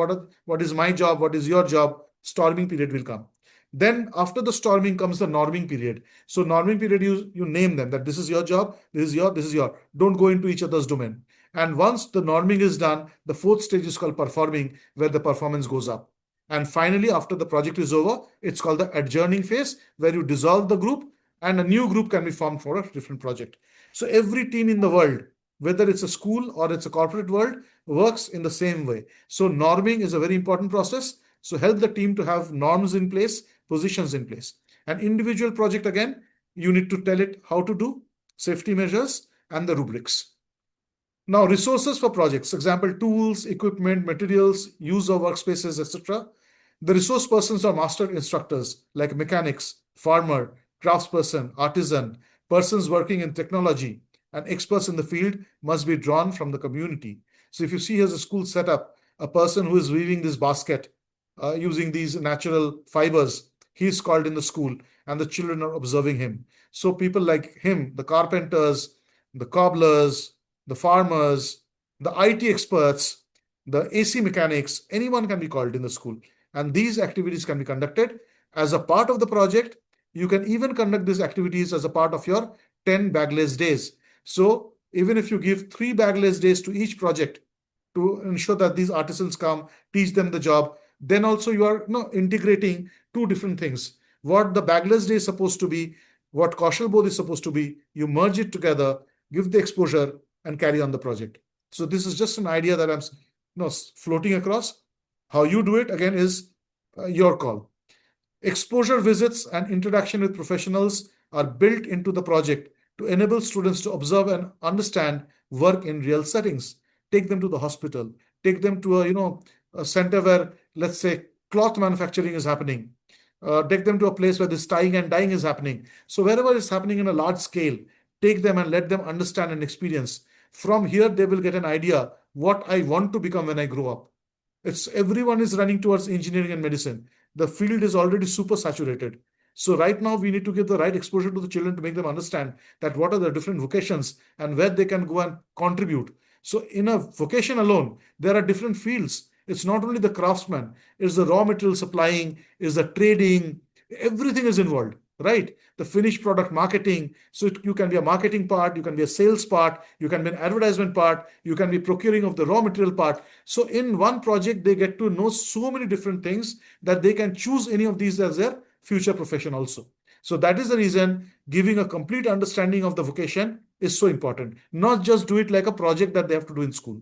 what is my job, what is your job. Storming period will come. Then after the storming comes the norming period. So norming period, you name them, that this is your job, this is your. Don't go into each other's domain. And once the norming is done, the 4th stage is called performing, where the performance goes up. And finally, after the project is over, it's called the adjourning phase, where you dissolve the group and a new group can be formed for a different project. So every team in the world, whether it's a school or it's a corporate world, works in the same way. So norming is a very important process. So help the team to have norms in place, positions in place. An individual project, again, you need to tell it how to do, safety measures, and the rubrics. Now, resources for projects, example, tools, equipment, materials, use of workspaces, etc. The resource persons are master instructors like mechanics, farmer, craftsperson, artisan, persons working in technology, and experts in the field must be drawn from the community. So if you see as a school setup, a person who is weaving this basket using these natural fibers, he is called in the school and the children are observing him. So people like him, the carpenters, the cobblers, the farmers, the IT experts, the AC mechanics, anyone can be called in the school. And these activities can be conducted as a part of the project. You can even conduct these activities as a part of your 10 bagless days. So even if you give 3 bagless days to each project to ensure that these artisans come, teach them the job, then also you are integrating 2 different things. What the bagless day is supposed to be, what Kaushal Bodh is supposed to be, you merge it together, give the exposure, and carry on the project. So this is just an idea that I'm floating across. How you do it, again, is your call. Exposure visits and interaction with professionals are built into the project to enable students to observe and understand work in real settings. Take them to the hospital, take them to a center where, let's say, cloth manufacturing is happening. Take them to a place where this tying and dyeing is happening. So wherever it's happening in a large scale, take them and let them understand and experience. From here, they will get an idea what I want to become when I grow up. Everyone is running towards engineering and medicine. The field is already super saturated. So right now we need to give the right exposure to the children to make them understand that what are the different vocations and where they can go and contribute. So in a vocation alone, there are different fields. It's not only the craftsman, it's the raw material supplying, it's the trading, everything is involved, right? The finished product marketing. So you can be a marketing part, you can be a sales part, you can be an advertisement part, you can be procuring of the raw material part. So in one project, they get to know so many different things that they can choose any of these as their future profession also. So that is the reason giving a complete understanding of the vocation is so important. Not just do it like a project that they have to do in school.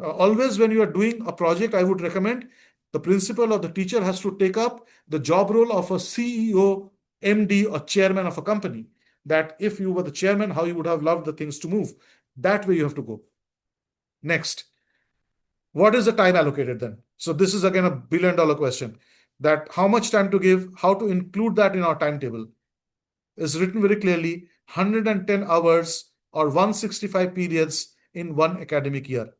Always when you are doing a project, I would recommend the principal or the teacher has to take up the job role of a CEO, MD, or chairman of a company. That if you were the chairman, how you would have loved the things to move. That way you have to go. Next, what is the time allocated then? So this is again $1 billion question. That how much time to give, how to include that in our timetable is written very clearly. 110 hours or 165 periods in one academic year.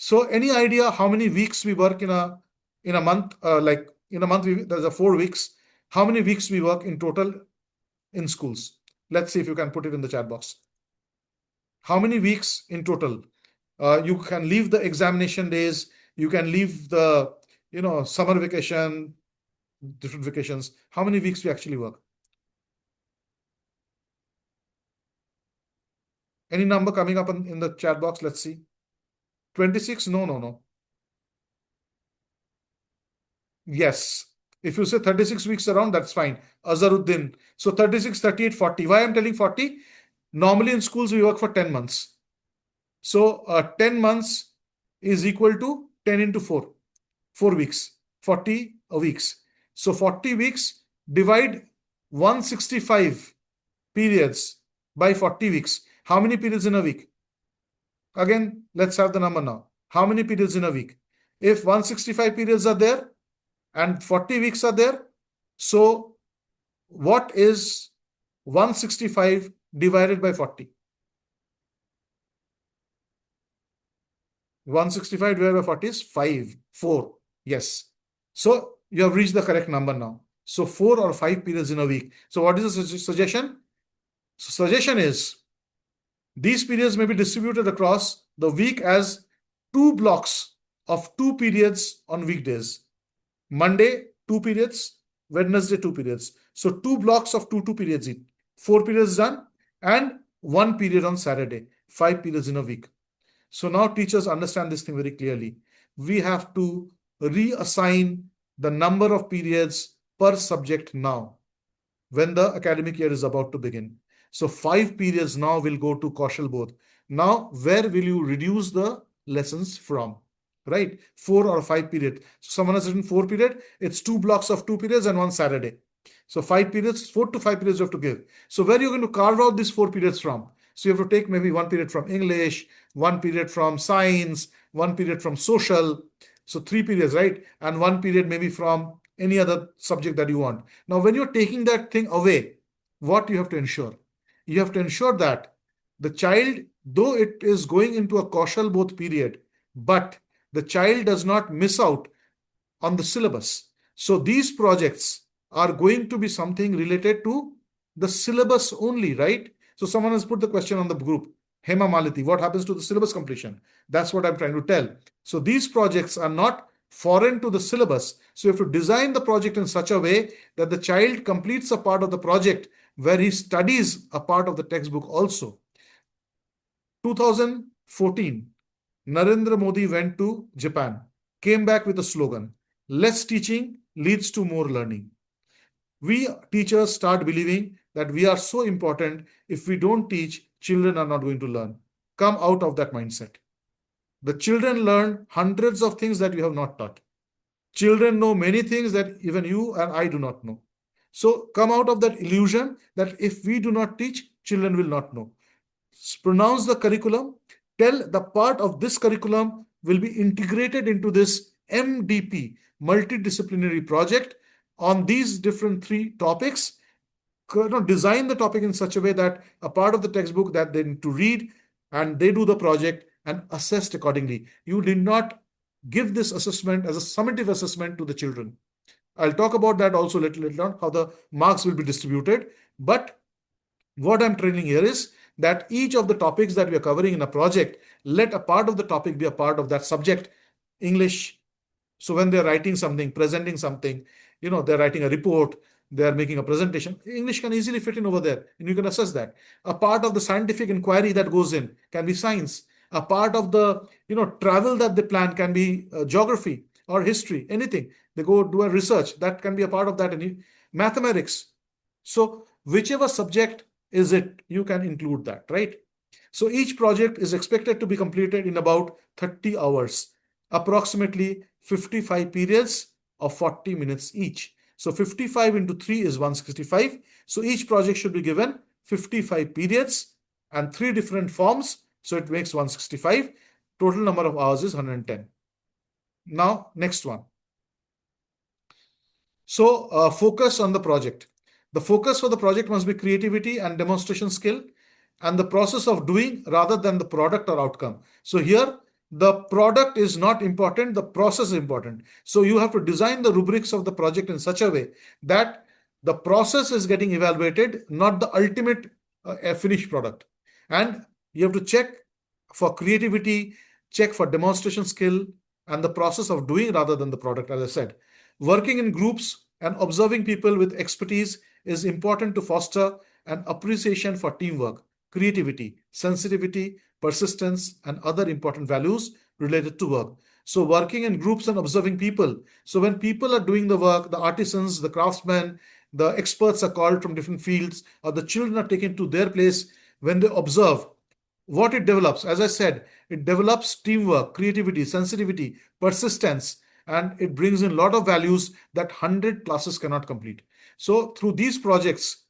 So any idea how many weeks we work in a month? Like in a month, there's a 4 weeks. How many weeks we work in total in schools? Let's see if you can put it in the chat box. How many weeks in total? You can leave the examination days, you can leave the summer vacation, different vacations. How many weeks we actually work? Any number coming up in the chat box? Let's see. 26? No. Yes. If you say 36 weeks around, that's fine. Azaruddin. So 36, 38, 40. Why I'm telling 40? Normally in schools, we work for 10 months. So 10 months is equal to 10 into 4. 4 weeks. 40 weeks. So 40 weeks, divide 165 periods by 40 weeks. How many periods in a week? Again, let's have the number now. How many periods in a week? If 165 periods are there and 40 weeks are there, so what is 165 divided by 40? 165 divided by 40 is 4. Yes. So you have reached the correct number now. So 4 or 5 periods in a week. So what is the suggestion? So suggestion is these periods may be distributed across the week as 2 blocks of 2 periods on weekdays. Monday, 2 periods, Wednesday, 2 periods. So 2 blocks of 2 periods each. 4 periods done and 1 period on Saturday. 5 periods in a week. So now teachers understand this thing very clearly. We have to reassign the number of periods per subject now when the academic year is about to begin. So 5 periods now will go to Kaushal Bodh. Now, where will you reduce the lessons from? Right? 4 or 5 period. So someone has written 4 period. It's 2 blocks of 2 periods and 1 Saturday. So 5 periods, 4 to 5 periods you have to give. So where are you going to carve out these 4 periods from? So you have to take maybe 1 period from English, 1 period from science, 1 period from social. So 3 periods, right? And 1 period maybe from any other subject that you want. Now, when you're taking that thing away, what you have to ensure? You have to ensure that the child, though it is going into a Kaushal Bodh period, but the child does not miss out on the syllabus. So these projects are going to be something related to the syllabus only, right? So someone has put the question on the group, Hema Malati, what happens to the syllabus completion? That's what I'm trying to tell. So these projects are not foreign to the syllabus. So you have to design the project in such a way that the child completes a part of the project where he studies a part of the textbook also. 2014, Narendra Modi went to Japan, came back with a slogan, less teaching leads to more learning. We teachers start believing that we are so important. If we don't teach, children are not going to learn. Come out of that mindset. The children learn hundreds of things that you have not taught. Children know many things that even you and I do not know. So come out of that illusion that if we do not teach, children will not know. Pronounce the curriculum. Tell the part of this curriculum will be integrated into this MDP, multidisciplinary project, on these different 3 topics. Design the topic in such a way that a part of the textbook that they need to read and they do the project and assessed accordingly. You did not give this assessment as a summative assessment to the children. I'll talk about that also later on, how the marks will be distributed. But what I'm training here is that each of the topics that we are covering in a project, let a part of the topic be a part of that subject. English. So when they're writing something, presenting something, they're writing a report, they're making a presentation, English can easily fit in over there and you can assess that. A part of the scientific inquiry that goes in can be science. A part of the travel that they plan can be geography or history, anything. They go do a research, that can be a part of that. And mathematics. So whichever subject is it, you can include that, right? So each project is expected to be completed in about 30 hours, approximately 55 periods of 40 minutes each. So 55 into 3 is 165. So each project should be given 55 periods and 3 different forms. So it makes 165. Total number of hours is 110. Now, next one. So focus on the project. The focus for the project must be creativity and demonstration skill and the process of doing rather than the product or outcome. So here, the product is not important, the process is important. So you have to design the rubrics of the project in such a way that the process is getting evaluated, not the ultimate finished product. And you have to check for creativity check for demonstration skill and the process of doing rather than the product, as I said. Working in groups and observing people with expertise is important to foster an appreciation for teamwork, creativity, sensitivity, persistence, and other important values related to work. So, working in groups and observing people. So, when people are doing the work, the artisans, the craftsmen, the experts are called from different fields, or the children are taken to their place. When they observe, what it develops, as I said, it develops teamwork, creativity, sensitivity, persistence, and it brings in a lot of values that 100 classes cannot complete. So through these projects,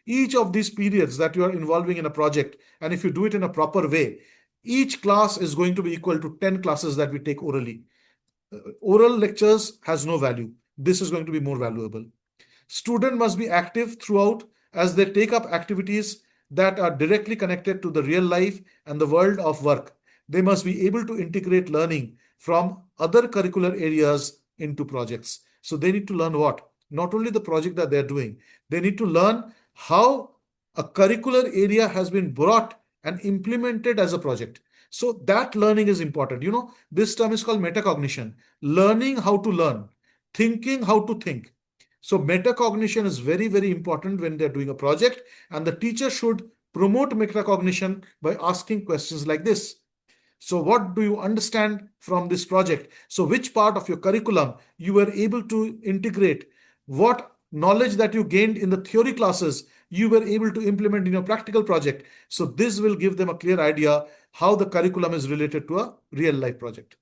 each of these periods that you are involving in a project, and if you do it in a proper way, each class is going to be equal to 10 classes that we take orally. Oral lectures has no value. This is going to be more valuable. Student must be active throughout as they take up activities that are directly connected to the real life and the world of work. They must be able to integrate learning from other curricular areas into projects. So they need to learn what? Not only the project that they're doing, they need to learn how a curricular area has been brought and implemented as a project. So that learning is important. This term is called metacognition. Learning how to learn, thinking how to think. So metacognition is very, very important when they're doing a project, and the teacher should promote metacognition by asking questions like this. So what do you understand from this project? So which part of your curriculum you were able to integrate? What knowledge that you gained in the theory classes you were able to implement in your practical project? So this will give them a clear idea how the curriculum is related to a real life project.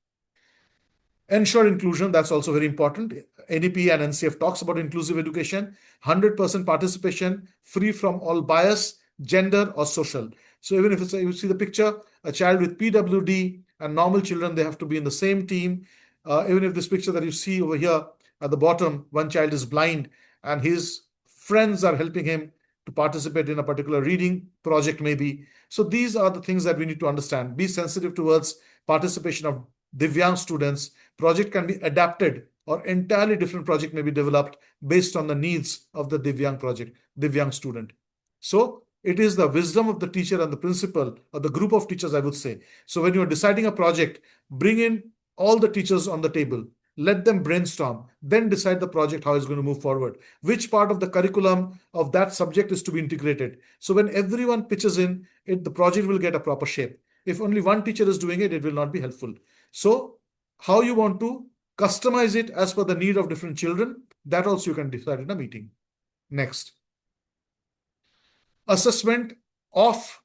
Ensure inclusion, that's also very important. NEP and NCF talks about inclusive education, 100% participation, free from all bias, gender or social. So even if you see the picture, a child with PWD and normal children, they have to be in the same team. Even if this picture that you see over here at the bottom, one child is blind and his friends are helping him to participate in a particular reading project maybe. So these are the things that we need to understand. Be sensitive towards participation of Divyang students. Project can be adapted or entirely different project may be developed based on the needs of the Divyang student. So it is the wisdom of the teacher and the principal or the group of teachers, I would say. So when you're deciding a project, bring in all the teachers on the table. Let them brainstorm, then decide the project, how it's going to move forward. Which part of the curriculum of that subject is to be integrated. So when everyone pitches in, the project will get a proper shape. If only one teacher is doing it, it will not be helpful. So how you want to customize it as per the need of different children, that also you can decide in a meeting. Next. Assessment of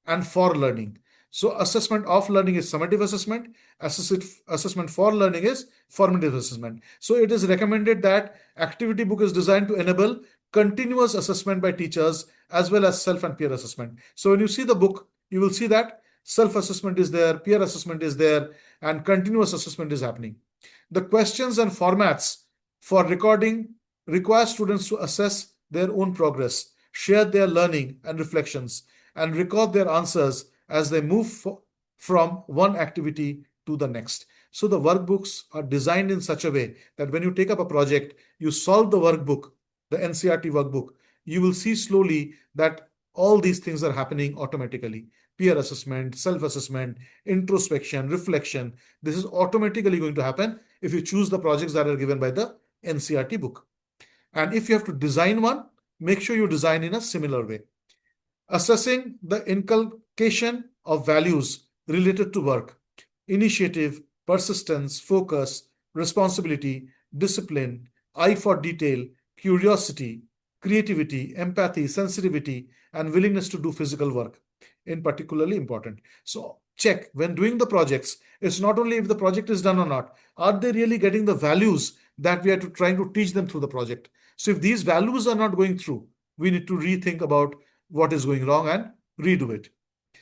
and for learning. So assessment of learning is summative assessment. Assessment for learning is formative assessment. So it is recommended that activity book is designed to enable continuous assessment by teachers as well as self and peer assessment. So when you see the book, you will see that self-assessment is there, peer assessment is there, and continuous assessment is happening. The questions and formats for recording require students to assess their own progress, share their learning and reflections, and record their answers as they move from one activity to the next. So the workbooks are designed in such a way that when you take up a project, you solve the workbook, the NCERT workbook, you will see slowly that all these things are happening automatically. Peer assessment, self-assessment, introspection, reflection. This is automatically going to happen if you choose the projects that are given by the NCERT book. And if you have to design one, make sure you design in a similar way. Assessing the inculcation of values related to work, initiative, persistence, focus, responsibility, discipline, eye for detail, curiosity, creativity, empathy, sensitivity, and willingness to do physical work in particularly important. So check when doing the projects, it's not only if the project is done or not, are they really getting the values that we are trying to teach them through the project? So if these values are not going through, we need to rethink about what is going wrong and redo it.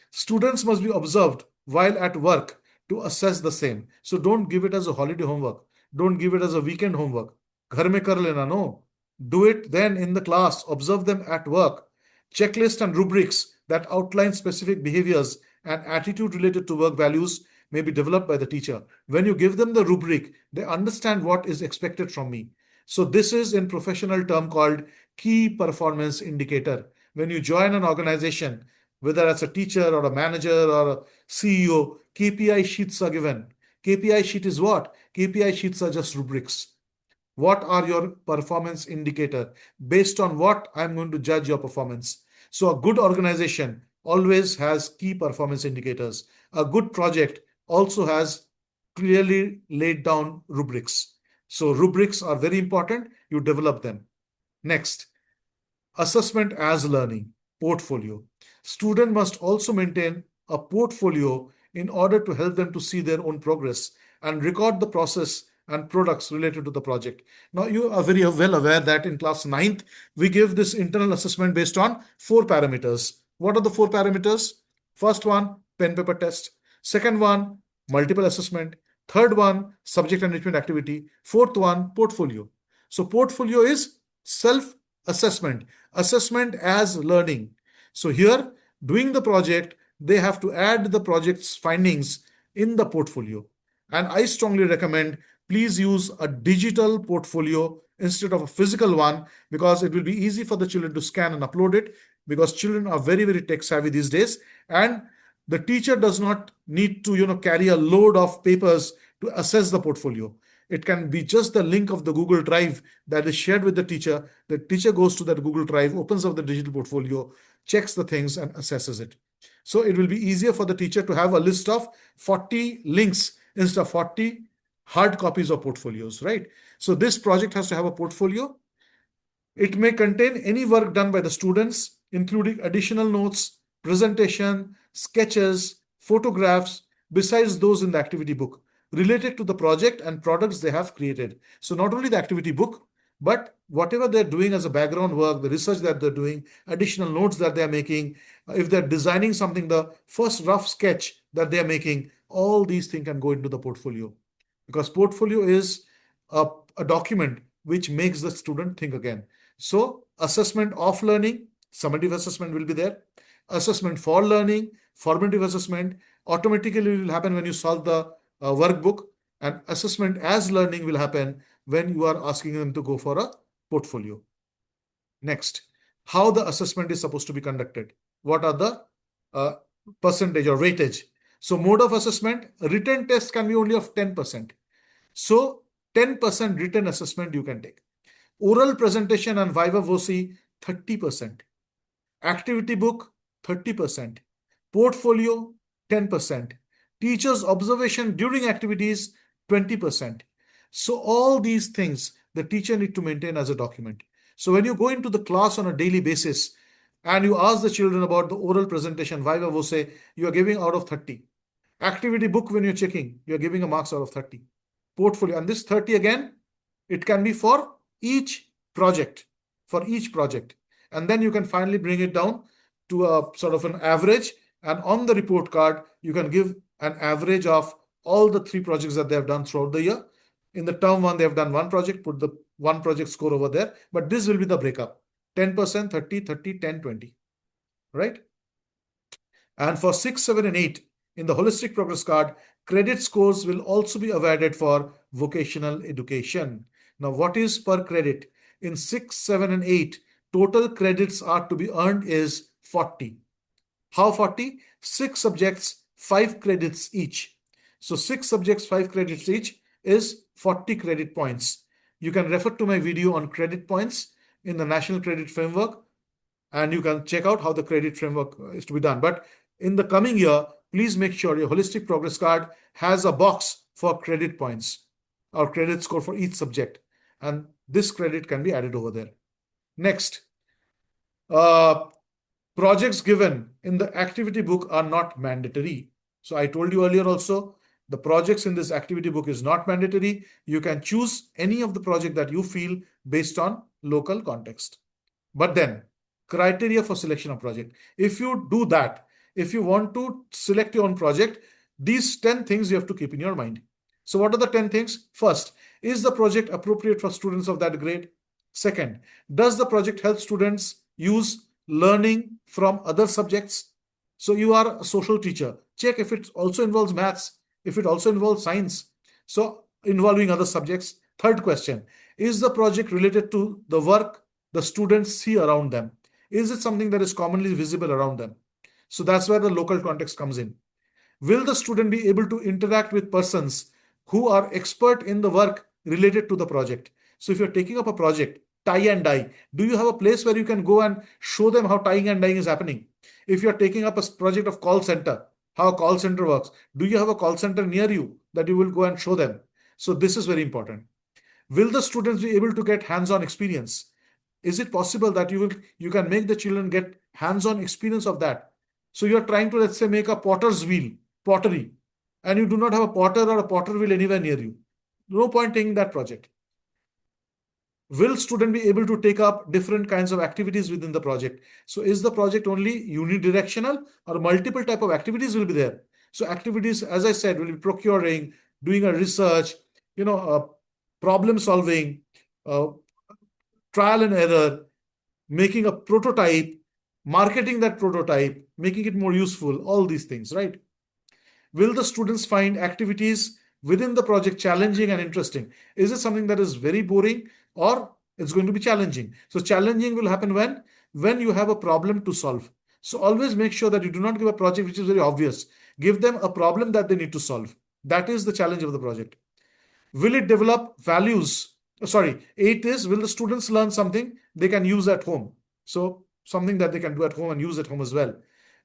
Students must be observed while at work to assess the same. So don't give it as a holiday homework. Don't give it as a weekend homework. Ghar mein kar lena, no. Do it then in the class. Observe them at work. Checklist and rubrics that outline specific behaviors and attitude related to work values may be developed by the teacher. When you give them the rubric, they understand what is expected from me. So this is in professional term called key performance indicator. When you join an organization, whether as a teacher or a manager or a CEO, KPI sheets are given. KPI sheet is what? KPI sheets are just rubrics. What are your performance indicator? Based on what I'm going to judge your performance. So a good organization always has key performance indicators. A good project also has clearly laid down rubrics. So rubrics are very important. You develop them. Next, assessment as learning, portfolio. Student must also maintain a portfolio in order to help them to see their own progress and record the process and products related to the project. Now, you are very well aware that in class 9th, we give this internal assessment based on 4 parameters. What are the 4 parameters? First one, pen paper test. Second one, multiple assessment. Third one, subject enrichment activity. Fourth one, portfolio. So portfolio is self-assessment, assessment as learning. So here, doing the project, they have to add the project's findings in the portfolio. And I strongly recommend please use a digital portfolio instead of a physical one, because it will be easy for the children to scan and upload it, because children are very, very tech savvy these days. And the teacher does not need to carry a load of papers to assess the portfolio. It can be just the link of the Google Drive that is shared with the teacher. The teacher goes to that Google Drive, opens up the digital portfolio, checks the things and assesses it. So it will be easier for the teacher to have a list of 40 links instead of 40 hard copies of portfolios, right? So this project has to have a portfolio. It may contain any work done by the students, including additional notes, presentation, sketches, photographs, besides those in the activity book, related to the project and products they have created. So not only the activity book, but whatever they're doing as a background work, the research that they're doing, additional notes that they're making, if they're designing something, the first rough sketch that they're making, all these things can go into the portfolio. Because portfolio is a document which makes the student think again. So assessment of learning, summative assessment will be there. Assessment for learning, formative assessment automatically will happen when you solve the workbook, and assessment as learning will happen when you are asking them to go for a portfolio. Next, how the assessment is supposed to be conducted. What are the percentage or weightage? So mode of assessment, written test can be only of 10%. So 10% written assessment you can take. Oral presentation and viva voce, 30%. Activity book, 30%. Portfolio, 10%. Teacher's observation during activities, 20%. So all these things the teacher need to maintain as a document. So when you go into the class on a daily basis and you ask the children about the oral presentation, viva voce, you are giving out of 30. Activity book, when you're checking, you're giving a marks out of 30. Portfolio, and this 30 again, it can be for each project, and then you can finally bring it down to a sort of an average, and on the report card you can give an average of all the 3 projects that they have done throughout the year. In the term 1 they have done 1 project, put the 1 project score over there, but this will be the breakup: 10%, 30, 30, 10, 20, right? And for 6, 7 and 8 in the holistic progress card, credit scores will also be awarded for vocational education. Now, what is per credit? In 6, 7 and 8, total credits are to be earned is 40. How 40? 6 subjects, 5 credits each. So 6 subjects, 5 credits each is 40 credit points. You can refer to my video on credit points in the National Credit Framework, and you can check out how the credit framework is to be done. But in the coming year, please make sure your holistic progress card has a box for credit points or credit score for each subject, and this credit can be added over there. Next, projects given in the activity book are not mandatory. So I told you earlier also, the projects in this activity book is not mandatory. You can choose any of the project that you feel based on local context. But then, criteria for selection of project. If you do that, if you want to select your own project, these 10 things you have to keep in your mind. So what are the 10 things? First, is the project appropriate for students of that grade? Second, does the project help students use learning from other subjects? So you are a social teacher. Check if it also involves maths, if it also involves science. So involving other subjects. Third question, is the project related to the work the students see around them? Is it something that is commonly visible around them? So that's where the local context comes in. Will the student be able to interact with persons who are expert in the work related to the project? So if you're taking up a project, tie and dye, do you have a place where you can go and show them how tying and dyeing is happening? If you're taking up a project of call center, how a call center works, do you have a call center near you that you will go and show them? So this is very important. Will the students be able to get hands-on experience? Is it possible that you can make the children get hands-on experience of that? So you're trying to, let's say, make a potter's wheel, pottery, and you do not have a potter or a potter wheel anywhere near you. No point taking that project. Will student be able to take up different kinds of activities within the project? So is the project only unidirectional, or multiple type of activities will be there? So activities, as I said, will be procuring, doing a research, problem solving, uh, trial and error, making a prototype, marketing that prototype, making it more useful, all these things, right? Will the students find activities within the project challenging and interesting? Is it something that is very boring, or it's going to be challenging? So challenging will happen when you have a problem to solve. So always make sure that you do not give a project which is very obvious. Give them a problem that they need to solve. That is the challenge of the project. Will it develop values? Sorry, 8 is, will the students learn something they can use at home? So something that they can do at home and use at home as well.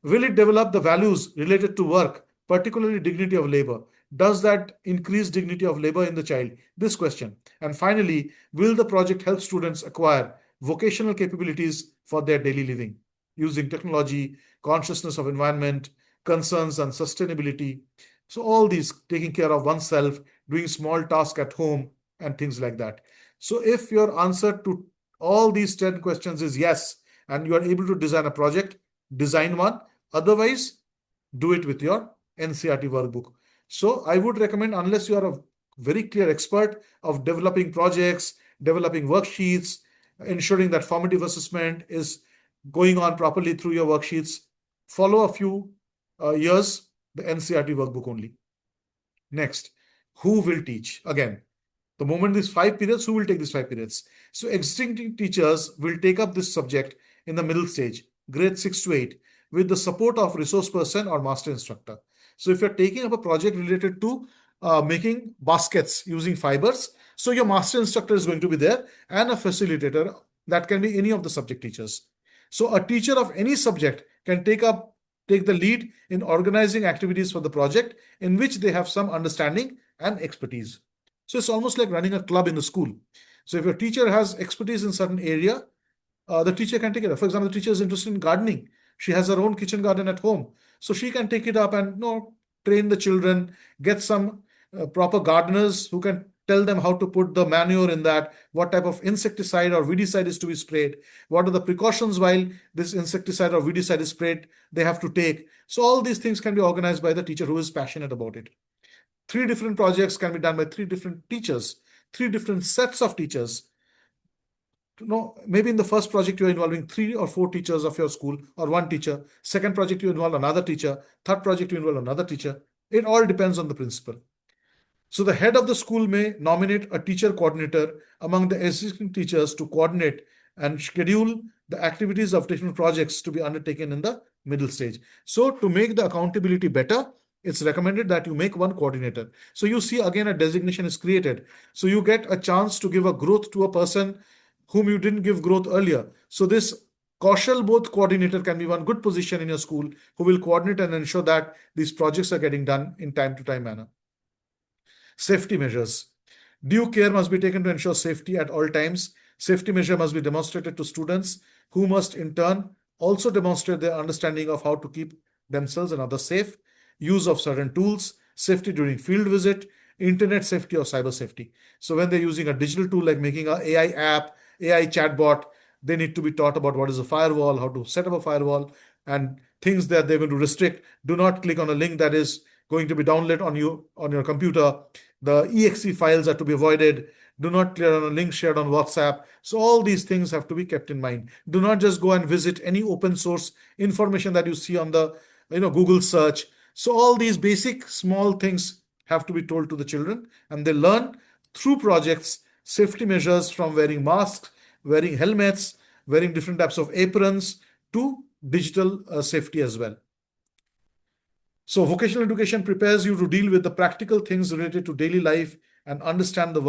Will it develop the values related to work, particularly dignity of labor? Does that increase dignity of labor in the child? This question. And finally, will the project help students acquire vocational capabilities for their daily living using technology, consciousness of environment, concerns and sustainability? So all these, taking care of oneself, doing small tasks at home, and things like that. So if your answer to all these 10 questions is yes, and you are able to design a project, design one. Otherwise, do it with your NCERT workbook. So I would recommend, unless you are a very clear expert of developing projects, developing worksheets, ensuring that formative assessment is going on properly through your worksheets, follow a few years the NCERT workbook only. Next, who will teach? Again, the moment these 5 periods, who will take these 5 periods? So existing teachers will take up this subject in the middle stage, grade 6 to 8, with the support of resource person or master instructor. So if you're taking up a project related to making baskets using fibers, so your master instructor is going to be there, and a facilitator that can be any of the subject teachers. So a teacher of any subject can take the lead in organizing activities for the project in which they have some understanding and expertise. So it's almost like running a club in the school. So if your teacher has expertise in certain area, the teacher can take it up. For example, the teacher is interested in gardening. She has her own kitchen garden at home. So she can take it up and train the children, get some proper gardeners who can tell them how to put the manure in that, what type of insecticide or weedicide is to be sprayed, what are the precautions while this insecticide or weedicide is sprayed they have to take. So all these things can be organized by the teacher who is passionate about it. 3 different projects can be done by 3 different teachers, 3 different sets of teachers. Maybe in the first project you're involving 3 or 4 teachers of your school, or 1 teacher. Second project you involve another teacher. Third project you involve another teacher. It all depends on the principal. So the head of the school may nominate a teacher coordinator among the existing teachers to coordinate and schedule the activities of different projects to be undertaken in the middle stage. So to make the accountability better, it's recommended that you make 1 coordinator. So you see, again, a designation is created. So you get a chance to give a growth to a person whom you didn't give growth earlier. So this Kaushal Bodh coordinator can be one good position in your school who will coordinate and ensure that these projects are getting done in time to time manner. Safety measures. Due care must be taken to ensure safety at all times. Safety measure must be demonstrated to students, who must in turn also demonstrate their understanding of how to keep themselves and others safe. Use of certain tools, safety during field visit, internet safety or cyber safety. So when they're using a digital tool like making an AI app, AI chatbot, they need to be taught about what is a firewall, how to set up a firewall, and things that they're going to restrict. Do not click on a link that is going to be downloaded on your computer. The exe files are to be avoided. Do not click on a link shared on WhatsApp. So all these things have to be kept in mind. Do not just go and visit any open source information that you see on the Google search. So all these basic small things have to be told to the children, and they learn through projects safety measures, from wearing masks, wearing helmets, wearing different types of aprons, to digital safety as well. So vocational education prepares you to deal with the practical things related to daily life and understand the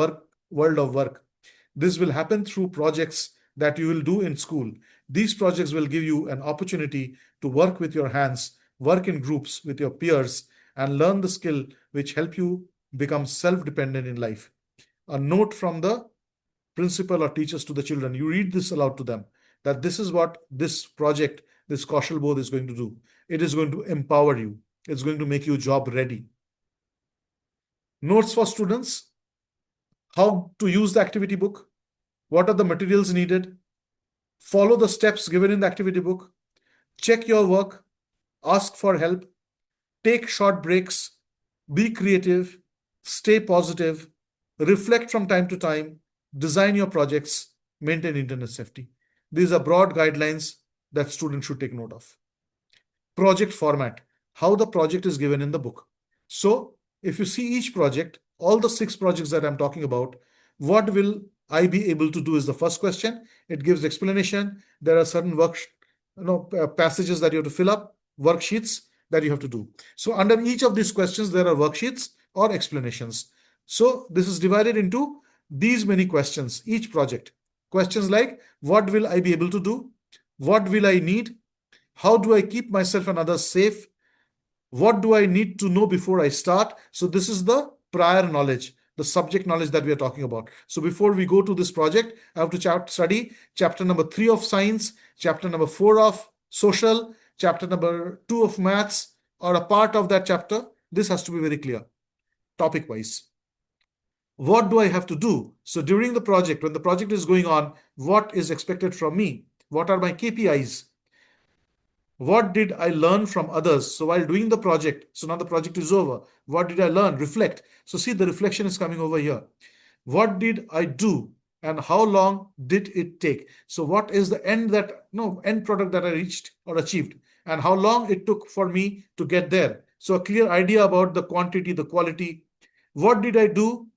world of work. This will happen through projects that you will do in school. These projects will give you an opportunity to work with your hands, work in groups with your peers, and learn the skill which help you become self-dependent in life. A note from the principal or teachers to the children. You read this aloud to them, that this is what this project, this Kaushal Bodh is going to do. It is going to empower you. It's going to make you job ready. Notes for students: how to use the activity book, what are the materials needed, follow the steps given in the activity book, check your work, ask for help, take short breaks, be creative, stay positive, reflect from time to time, design your projects, maintain internet safety. These are broad guidelines that students should take note of. Project format, how the project is given in the book. So if you see each project, all the 6 projects that I'm talking about, what will I be able to do is the first question. It gives explanation. There are certain passages that you have to fill up, worksheets that you have to do. So under each of these questions, there are worksheets or explanations. So this is divided into these many questions, each project. Questions like, what will I be able to do? What will I need? How do I keep myself and others safe? What do I need to know before I start? So this is the prior knowledge, the subject knowledge that we are talking about. So before we go to this project, I have to study chapter number 3 of science, chapter number 4 of social, chapter number 2 of maths, or a part of that chapter. This has to be very clear, topic wise. What do I have to do? So during the project, when the project is going on, what is expected from me? What are my KPIs? What did I learn from others? So while doing the project, so now the project is over. What did I learn? Reflect. So see, the reflection is coming over here. What did I do? And how long did it take? So what is the end product that I reached or achieved? And how long it took for me to get there? So a clear idea about the quantity, the quality. What did I do?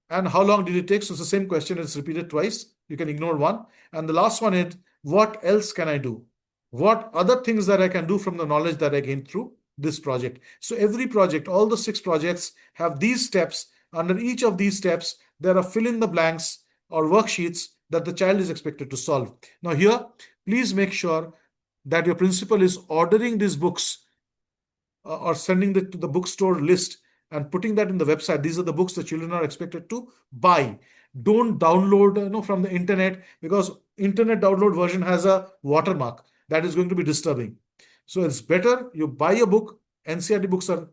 And how long did it take? So it's the same question. It's repeated twice. You can ignore one. And the last one is, what else can I do? What other things that I can do from the knowledge that I gained through this project? So every project, all the 6 projects have these steps. Under each of these steps, there are fill in the blanks or worksheets that the child is expected to solve. Now here, please make sure that your principal is ordering these books or sending to the bookstore list and putting that in the website. These are the books the children are expected to buy. Don't download from the internet, because internet download version has a watermark that is going to be disturbing. So it's better you buy a book. NCERT books are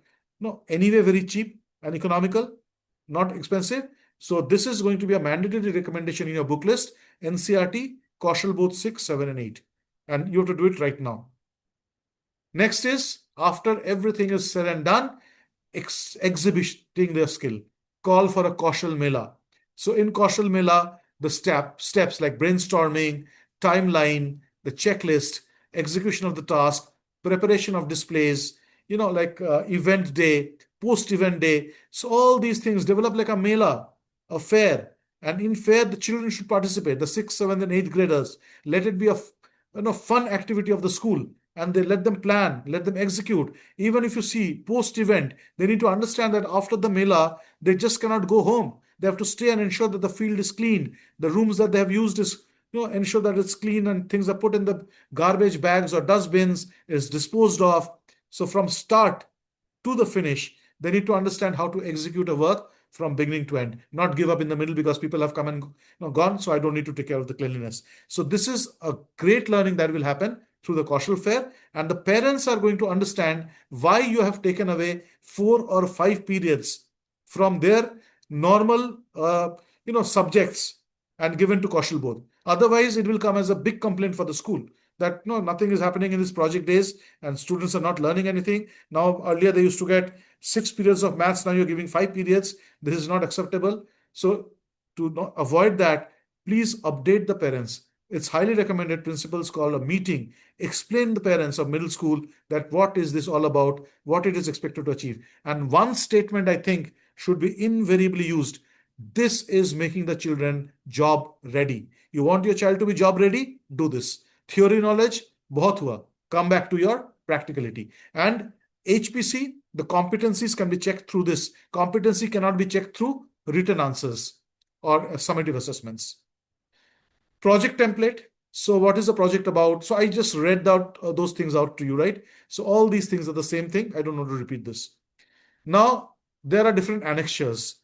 anyway very cheap and economical, not expensive. So this is going to be a mandatory recommendation in your book list, NCERT, Kaushal Bodh 6, 7, and 8. And you have to do it right now. Next is, after everything is said and done, exhibiting their skill. Call for a Kaushal Mela. So in Kaushal Mela, the steps like brainstorming, timeline, the checklist, execution of the task, preparation of displays, event day, post-event day. So all these things develop like a mela, a fair. And in fair, the children should participate, the 6th, 7th, and 8th graders. Let it be a fun activity of the school. And they let them plan, let them execute. Even if you see post-event, they need to understand that after the mela, they just cannot go home. They have to stay and ensure that the field is clean. The rooms that they have used is ensure that it's clean and things are put in the garbage bags or dustbins, is disposed of. So from start to the finish, they need to understand how to execute a work from beginning to end, not give up in the middle because people have come and gone, so I don't need to take care of the cleanliness. So this is a great learning that will happen through the Kaushal Fair, and the parents are going to understand why you have taken away 4 or 5 periods from their normal subjects and given to Kaushal Bodh. Otherwise, it will come as a big complaint for the school that nothing is happening in this project days and students are not learning anything. Now, earlier they used to get 6 periods of maths. Now you're giving 5 periods. This is not acceptable. So to avoid that, please update the parents. It's highly recommended principals call a meeting, explain the parents of middle school that what is this all about, what it is expected to achieve. And one statement I think should be invariably used. This is making the children job ready. You want your child to be job ready? Do this. Theory knowledge, bahut hua. Come back to your practicality. And HPC, the competencies can be checked through this. Competency cannot be checked through written answers or summative assessments. Project template. So what is the project about? So I just read out those things out to you, right? So all these things are the same thing. I don't want to repeat this. Now, there are different annexures.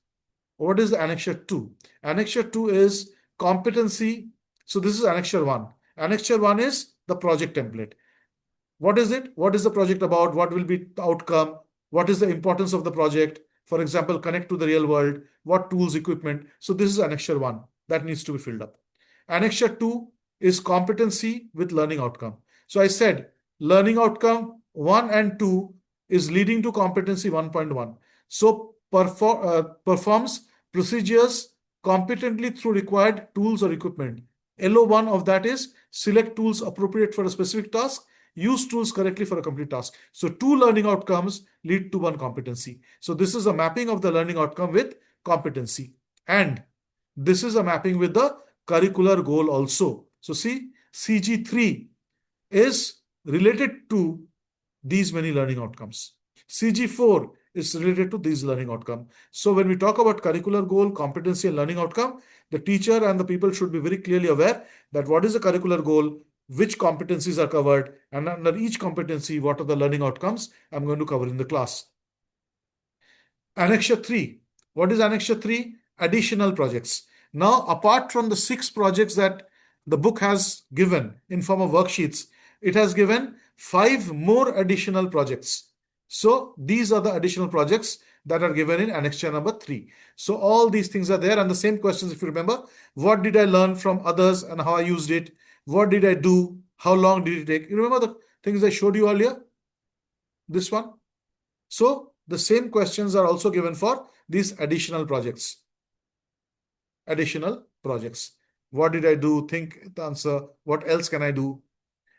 What is the annexure 2? Annexure 2 is competency. So this is annexure 1. Annexure 1 is the project template. What is it? What is the project about? What will be the outcome? What is the importance of the project? For example, connect to the real world. What tools, equipment? So this is annexure 1 that needs to be filled up. Annexure 2 is competency with learning outcome. So I said learning outcome 1 and 2 is leading to competency 1.1. So performs procedures competently through required tools or equipment. LO1 of that is select tools appropriate for a specific task, use tools correctly for a complete task. So 2 learning outcomes lead to 1 competency. So this is a mapping of the learning outcome with competency. And this is a mapping with the curricular goal also. So see, CG3 is related to these many learning outcomes. CG4 is related to these learning outcome. So when we talk about curricular goal, competency and learning outcome, the teacher and the people should be very clearly aware that what is the curricular goal, which competencies are covered, and under each competency, what are the learning outcomes I'm going to cover in the class. Annexure 3. What is Annexure 3? Additional projects. Now, apart from the 6 projects that the book has given in form of worksheets, it has given 5 more additional projects. So these are the additional projects that are given in annexure number 3. So all these things are there, and the same questions, if you remember, what did I learn from others and how I used it? What did I do? How long did it take? You remember the things I showed you earlier? This one. So the same questions are also given for these additional projects. Additional projects. What did I do? Think the answer. What else can I do?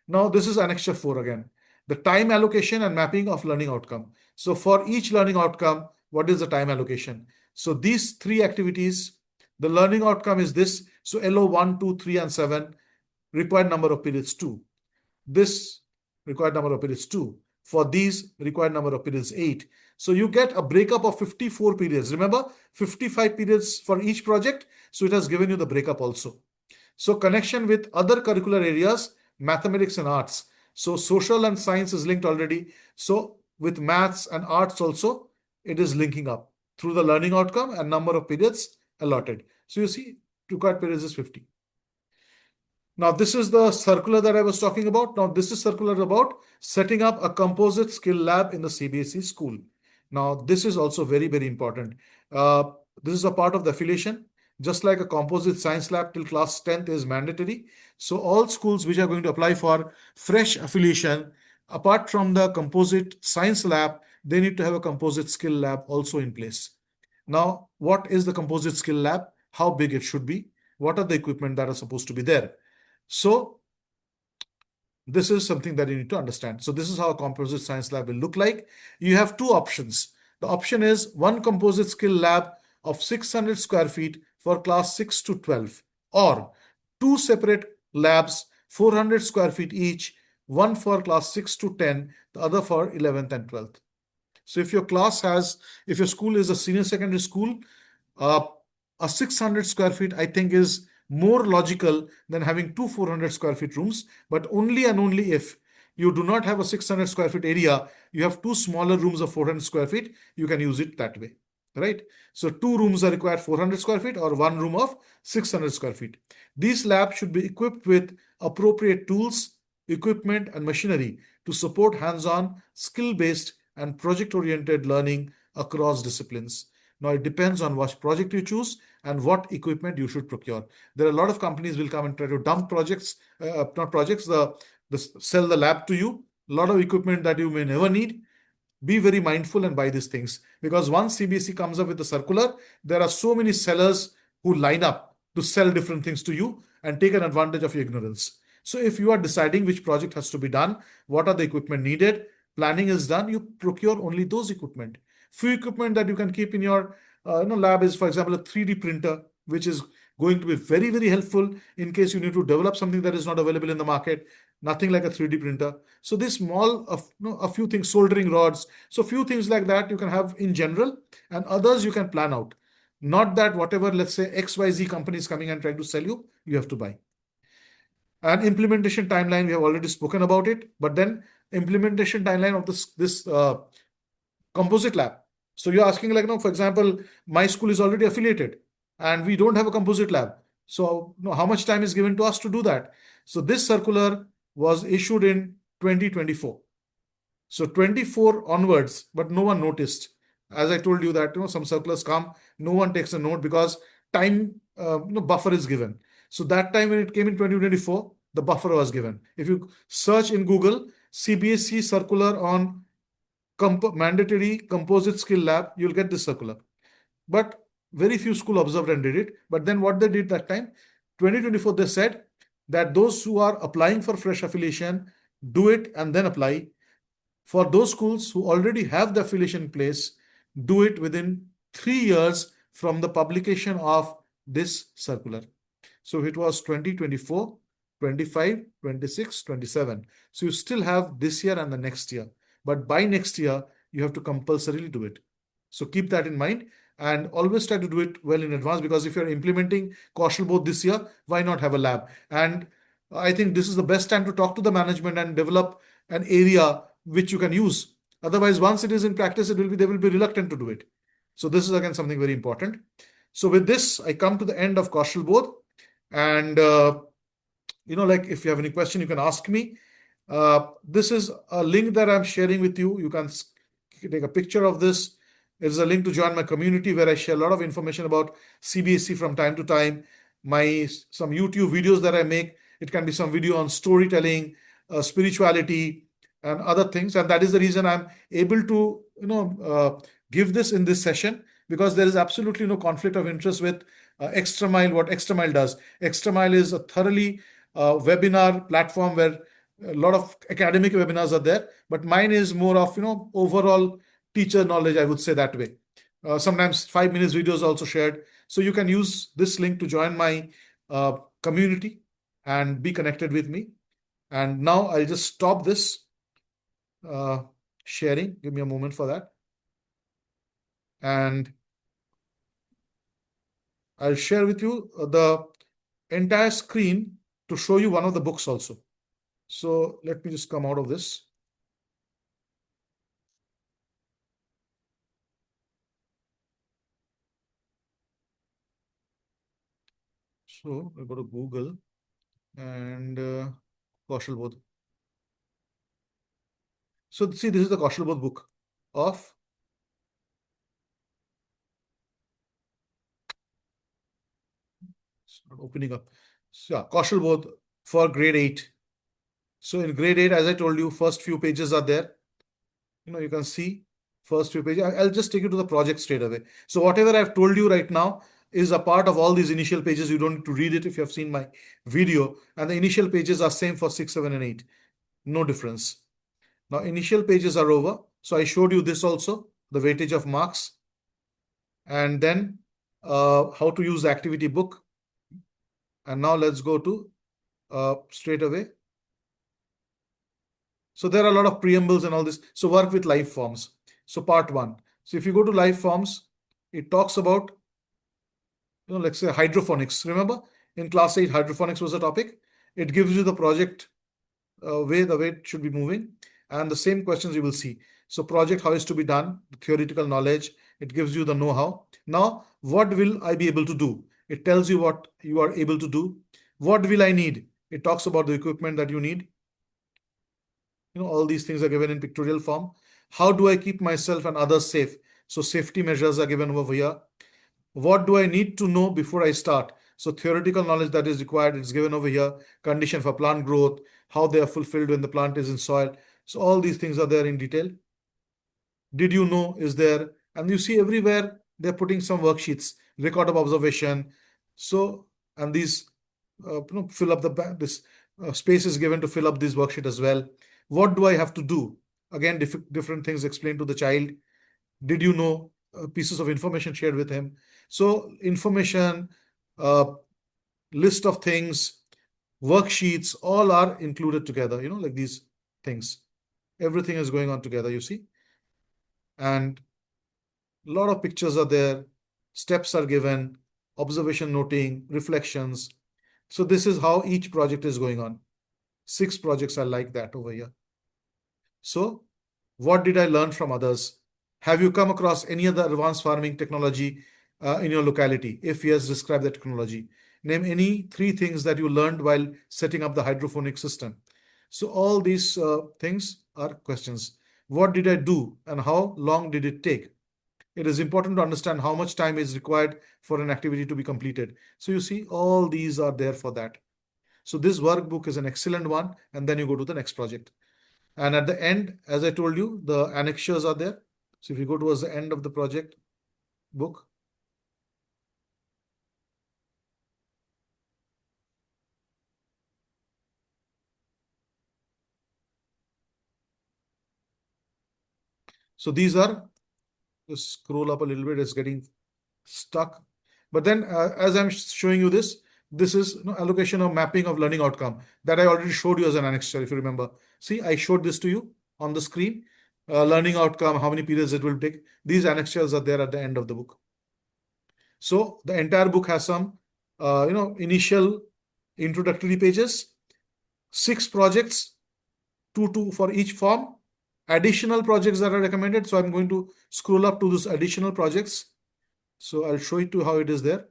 Now this is annexure 4 again. The time allocation and mapping of learning outcome. So for each learning outcome, what is the time allocation? So these 3 activities, the learning outcome is this. So LO 1, 2, 3, and 7, required number of periods 2. This required number of periods 2. For these, required number of periods 8. So you get a breakup of 54 periods. Remember, 55 periods for each project. So it has given you the breakup also. So connection with other curricular areas, mathematics and arts. So social and science is linked already. So with maths and arts also, it is linking up through the learning outcome and number of periods allotted. So you see, required periods is 50. Now, this is the circular that I was talking about. Now, this is circular about setting up a composite skill lab in the CBSE school. Now, this is also very, very important. This is a part of the affiliation. Just like a composite science lab till class 10th is mandatory. So all schools which are going to apply for fresh affiliation, apart from the composite science lab, they need to have a composite skill lab also in place. Now, what is the composite skill lab? How big it should be? What are the equipment that are supposed to be there? So this is something that you need to understand. So this is how a composite science lab will look like. You have 2 options. The option is one composite skill lab of 600 square feet for class 6 to 12, or 2 separate labs, 400 square feet each, one for class 6 to 10, the other for 11th and 12th. So if your school is a senior secondary school, a 600 square feet, I think, is more logical than having 2 400 square feet rooms, but only and only if you do not have a 600 square feet area, you have 2 smaller rooms of 400 square feet, you can use it that way, right? So 2 rooms are required 400 square feet or 1 room of 600 square feet. These labs should be equipped with appropriate tools, equipment, and machinery to support hands-on, skill-based, and project-oriented learning across disciplines. Now, it depends on what project you choose and what equipment you should procure. There are a lot of companies will come and try to dump sell the lab to you. A lot of equipment that you may never need. Be very mindful and buy these things, because once CBSE comes up with the circular, there are so many sellers who line up to sell different things to you and take an advantage of your ignorance. So if you are deciding which project has to be done, what are the equipment needed, planning is done, you procure only those equipment. Few equipment that you can keep in your lab is, for example, a 3D printer, which is going to be very, very helpful in case you need to develop something that is not available in the market. nothing like a 3D printer. So this small, a few things, soldering rods. So few things like that you can have in general, and others you can plan out. Not that whatever, let's say XYZ company is coming and trying to sell you, you have to buy. And implementation timeline, we have already spoken about it, but then implementation timeline of this composite lab. So you're asking like, for example, my school is already affiliated and we don't have a composite lab. So how much time is given to us to do that? So this circular was issued in 2024. So 24 onwards, but no one noticed. As I told you that some circulars come, no one takes a note because time buffer is given. So that time when it came in 2024, the buffer was given. If you search in Google CBSE circular on mandatory composite skill lab, you'll get this circular. But very few school observed and did it. But then what they did that time, 2024, they said that those who are applying for fresh affiliation, do it and then apply. For those schools who already have the affiliation in place, do it within 3 years from the publication of this circular. So it was 2024, 25, 26, 27. So you still have this year and the next year. But by next year, you have to compulsorily do it. So keep that in mind and always try to do it well in advance, because if you're implementing Kaushal Bodh this year, why not have a lab? And I think this is the best time to talk to the management and develop an area which you can use. Otherwise, once it is in practice, they will be reluctant to do it. So this is again something very important. So with this, I come to the end of Kaushal Bodh. And like if you have any question, you can ask me. This is a link that I'm sharing with you. You can take a picture of this. It's a link to join my community where I share a lot of information about CBSE from time to time. Some YouTube videos that I make. It can be some video on storytelling, spirituality, and other things. And that is the reason I'm able to give this in this session, because there is absolutely no conflict of interest with Extra Mile. What Extra Mile does, Extra Mile is a thoroughly webinar platform where a lot of academic webinars are there, but mine is more of overall teacher knowledge, I would say that way. Sometimes 5 minutes videos also shared. So you can use this link to join my community and be connected with me. And now I'll just stop this sharing. Give me a moment for that. And I'll share with you the entire screen to show you one of the books also. So let me just come out of this. So I go to Google and Kaushal Bodh. So see, this is the Kaushal Bodh book of opening up. So yeah, Kaushal Bodh for grade 8. So in grade 8, as I told you, first few pages are there. You can see first few pages. I'll just take you to the project straight away. So whatever I've told you right now is a part of all these initial pages. You don't need to read it if you have seen my video. And the initial pages are same for 6, 7, and 8. No difference. Now initial pages are over. So I showed you this also, the weightage of marks. And then how to use the activity book. And now let's go to straight away. So there are a lot of preambles and all this. So work with life forms. So part 1. So if you go to life forms, it talks about, let's say hydroponics. Remember in class 8, hydroponics was a topic. It gives you the project the way it should be moving. And the same questions you will see. So project, how is to be done, the theoretical knowledge. It gives you the know-how. Now, what will I be able to do? It tells you what you are able to do. What will I need? It talks about the equipment that you need. All these things are given in pictorial form. How do I keep myself and others safe? So safety measures are given over here. What do I need to know before I start? So theoretical knowledge that is required is given over here. Condition for plant growth, how they are fulfilled when the plant is in soil. So all these things are there in detail. Did you know is there? And you see everywhere they're putting some worksheets, record of observation. So, and these fill up this space is given to fill up this worksheet as well. What do I have to do? Again, different things explained to the child. Did you know? Pieces of information shared with him. So information, list of things, worksheets, all are included together, like these things. Everything is going on together, you see. And a lot of pictures are there, steps are given, observation noting, reflections. So this is how each project is going on. 6 projects are like that over here. So what did I learn from others? Have you come across any other advanced farming technology in your locality? If yes, describe the technology. Name any 3 things that you learned while setting up the hydroponic system. So all these things are questions. What did I do and how long did it take? It is important to understand how much time is required for an activity to be completed. So you see, all these are there for that. So this workbook is an excellent one, and then you go to the next project. And at the end, as I told you, the annexures are there. So if you go towards the end of the project book, so these are, just scroll up a little bit, it's getting stuck. But then as I'm showing you this is allocation of mapping of learning outcome that I already showed you as an annexure, if you remember. See, I showed this to you on the screen. Learning outcome, how many periods it will take. These annexures are there at the end of the book. So the entire book has some, initial introductory pages, 6 projects, 2 for each form, additional projects that are recommended. So I'm going to scroll up to those additional projects. So I'll show it to how it is there.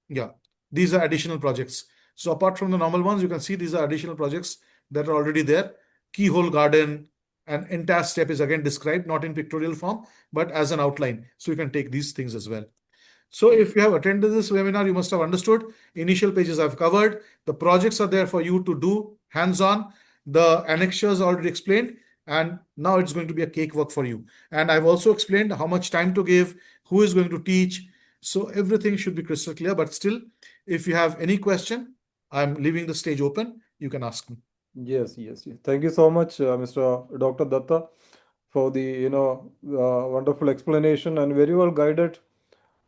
Yeah, these are additional projects. So apart from the normal ones, you can see these are additional projects that are already there. Keyhole garden, an entire step is again described, not in pictorial form, but as an outline. So you can take these things as well. So if you have attended this webinar, you must have understood. Initial pages I've covered. The projects are there for you to do hands-on. The annexures already explained. And now it's going to be a cakewalk for you. And I've also explained how much time to give, who is going to teach. So everything should be crystal clear. But still, if you have any question, I'm leaving the stage open. You can ask me. Yes, yes, yes. Thank you so much, Mr. Dr. Datta, for the wonderful explanation and very well guided.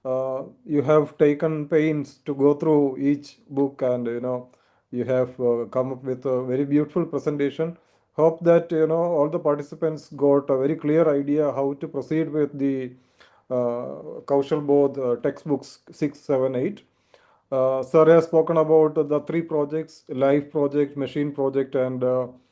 You have taken pains to go through each book, and you have come up with a very beautiful presentation. Hope that all the participants got a very clear idea how to proceed with the Kaushal Bodh textbooks 6, 7, 8. Sir has spoken about the 3 projects: life project, machine project, and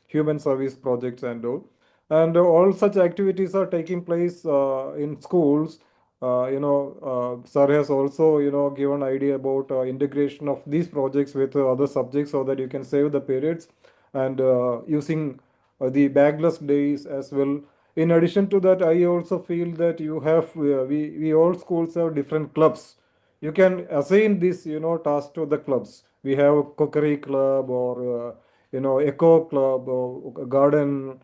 human service projects and all. And all such activities are taking place in schools. Sir has also given idea about integration of these projects with other subjects so that you can save the periods, and using the bagless days as well. In addition to that, I also feel that you have we all schools have different clubs. You can assign this task to the clubs. We have a cookery club, or eco club, or garden,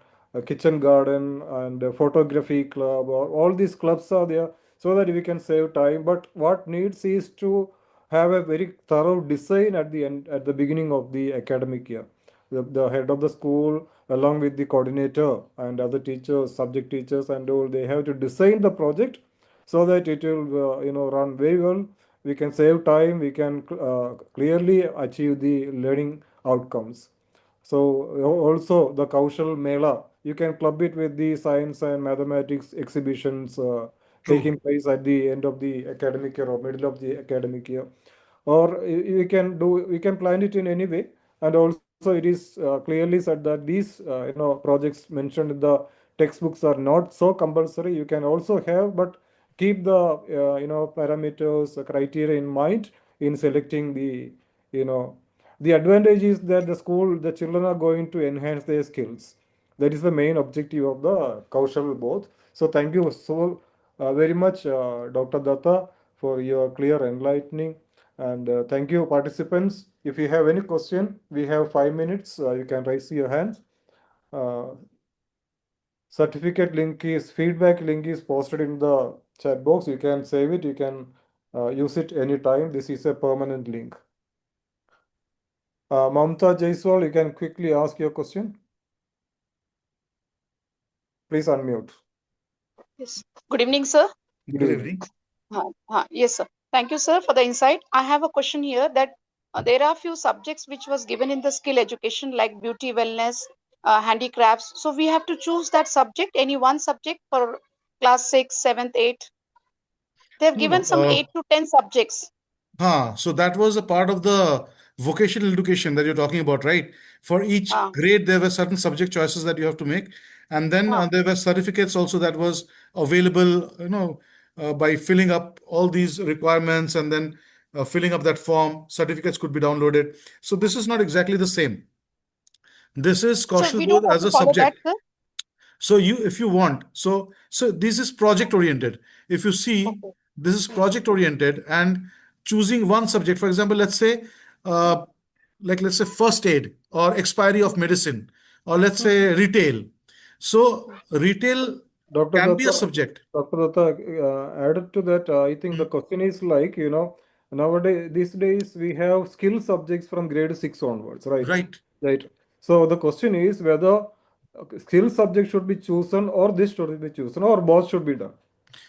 kitchen garden, and photography club, or all these clubs are there so that we can save time. But what needs is to have a very thorough design at the end, at the beginning of the academic year. The head of the school, along with the coordinator and other teachers, subject teachers and all, they have to design the project so that it will run very well. We can save time, we can clearly achieve the learning outcomes. So also the Kaushal Mela, you can club it with the science and mathematics exhibitions taking place at the end of the academic year or middle of the academic year. Or we can plan it in any way. And also it is clearly said that these projects mentioned in the textbooks are not so compulsory. You can also have, but keep the parameters, criteria in mind in selecting the the advantage is that the children are going to enhance their skills. That is the main objective of the Kaushal Bodh. So thank you so very much, Dr. Datta, for your clear enlightening. And thank you, participants. If you have any question, we have 5 minutes. You can raise your hand. Uh, feedback link is posted in the chat box. You can save it. You can use it anytime. This is a permanent link. Mamta Jaiswal, you can quickly ask your question. Please unmute. Yes. Good evening, sir. Good evening. Yes, sir. Thank you, sir, for the insight. I have a question here that there are few subjects which was given in the skill education like beauty, wellness, handicrafts. So we have to choose that subject, any one subject for class 6, 7th, 8th. They have No, given some 8 to 10 subjects. so that was a part of the vocational education that you're talking about, right? For each Uh, grade, there were certain subject choices that you have to make, and then uh, there were certificates also that was available, by filling up all these requirements and then filling up that form. Certificates could be downloaded. So this is not exactly the same. This is so Kaushal we don't Bodh have as to a follow that, subject. sir. So if you want, so this is project oriented. If you see, Okay. this is Hmm. project oriented and choosing one subject. For example, uh, let's say first aid or expiry of medicine, or let's Hmm. say retail. So retail Dr. can be a Datta, subject, Dr. Datta, added to that, I think the question is like, nowadays, these days we have skill subjects from grade 6 onwards, right? right? Right. So the question is whether skill subject should be chosen or this should be chosen or both should be done.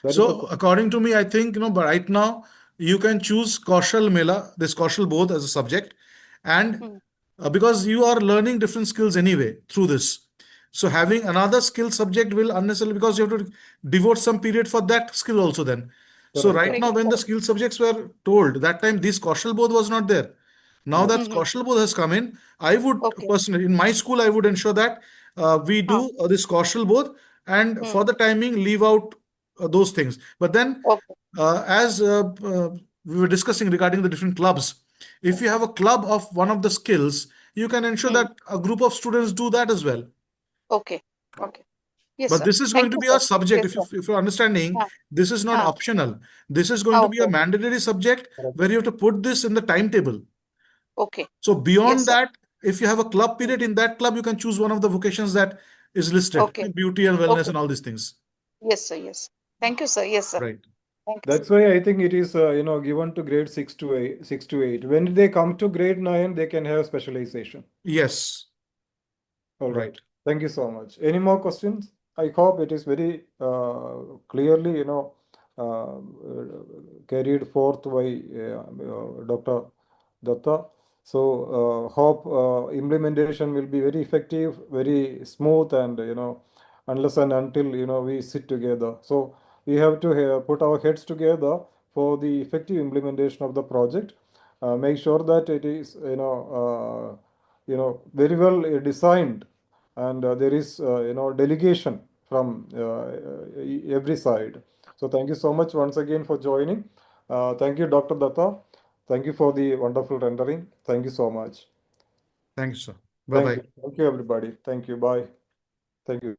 That is the So question. according to me, I think, but right now you can choose Kaushal Mela, this Kaushal Bodh as a subject, and Hmm. because you are learning different skills anyway through this. So having another skill subject will unnecessarily, because you have to devote some period for that skill also then. So Correct, right correct. now, Correct. when the skill subjects were told, that time this Kaushal Bodh was not there. Now Yes. that Hmm. Kaushal Bodh has come in, I would Okay. personally, in my school, I would ensure that we Huh. do this Kaushal Bodh, and Hmm. for the timing, leave out those things. But then, Okay. as we were discussing regarding the different clubs, if you have a club of one of the skills, you can ensure Hmm. that a group of students do that as well. Okay. Okay. Yes, But sir. this is going Thank to you, be sir. a subject. Yes, If sir. if you're understanding, Huh. this is not Huh. optional. This is going to be a Okay. mandatory subject Correct. where you have to put this in the timetable. Okay. So Yes, beyond sir. that, if you have a club Hmm. period, in that club, you can choose one of the vocations that is listed, Okay. beauty and wellness Okay. and all these things. Yes, sir. Yes. Thank you, sir. Yes, sir. Right. Thank you, sir. That's why I think it is, given to grade 6 to 8, 6 to 8. When they come to grade 9, they can have specialization. Yes. All Right. right. Thank you so much. Any more questions? I hope it is very clearly, carried forth by Dr. Datta. So hope implementation will be very effective, very smooth, and unless and until we sit together. So we have to put our heads together for the effective implementation of the project. Make sure that it is very well designed, and there is delegation from every side. So thank you so much once again for joining. Thank you, Dr. Datta. Thank you for the wonderful rendering. Thank you so much. Thank you, sir. Thank Bye-bye. you. Thank you, everybody. Thank you. Bye. Thank you.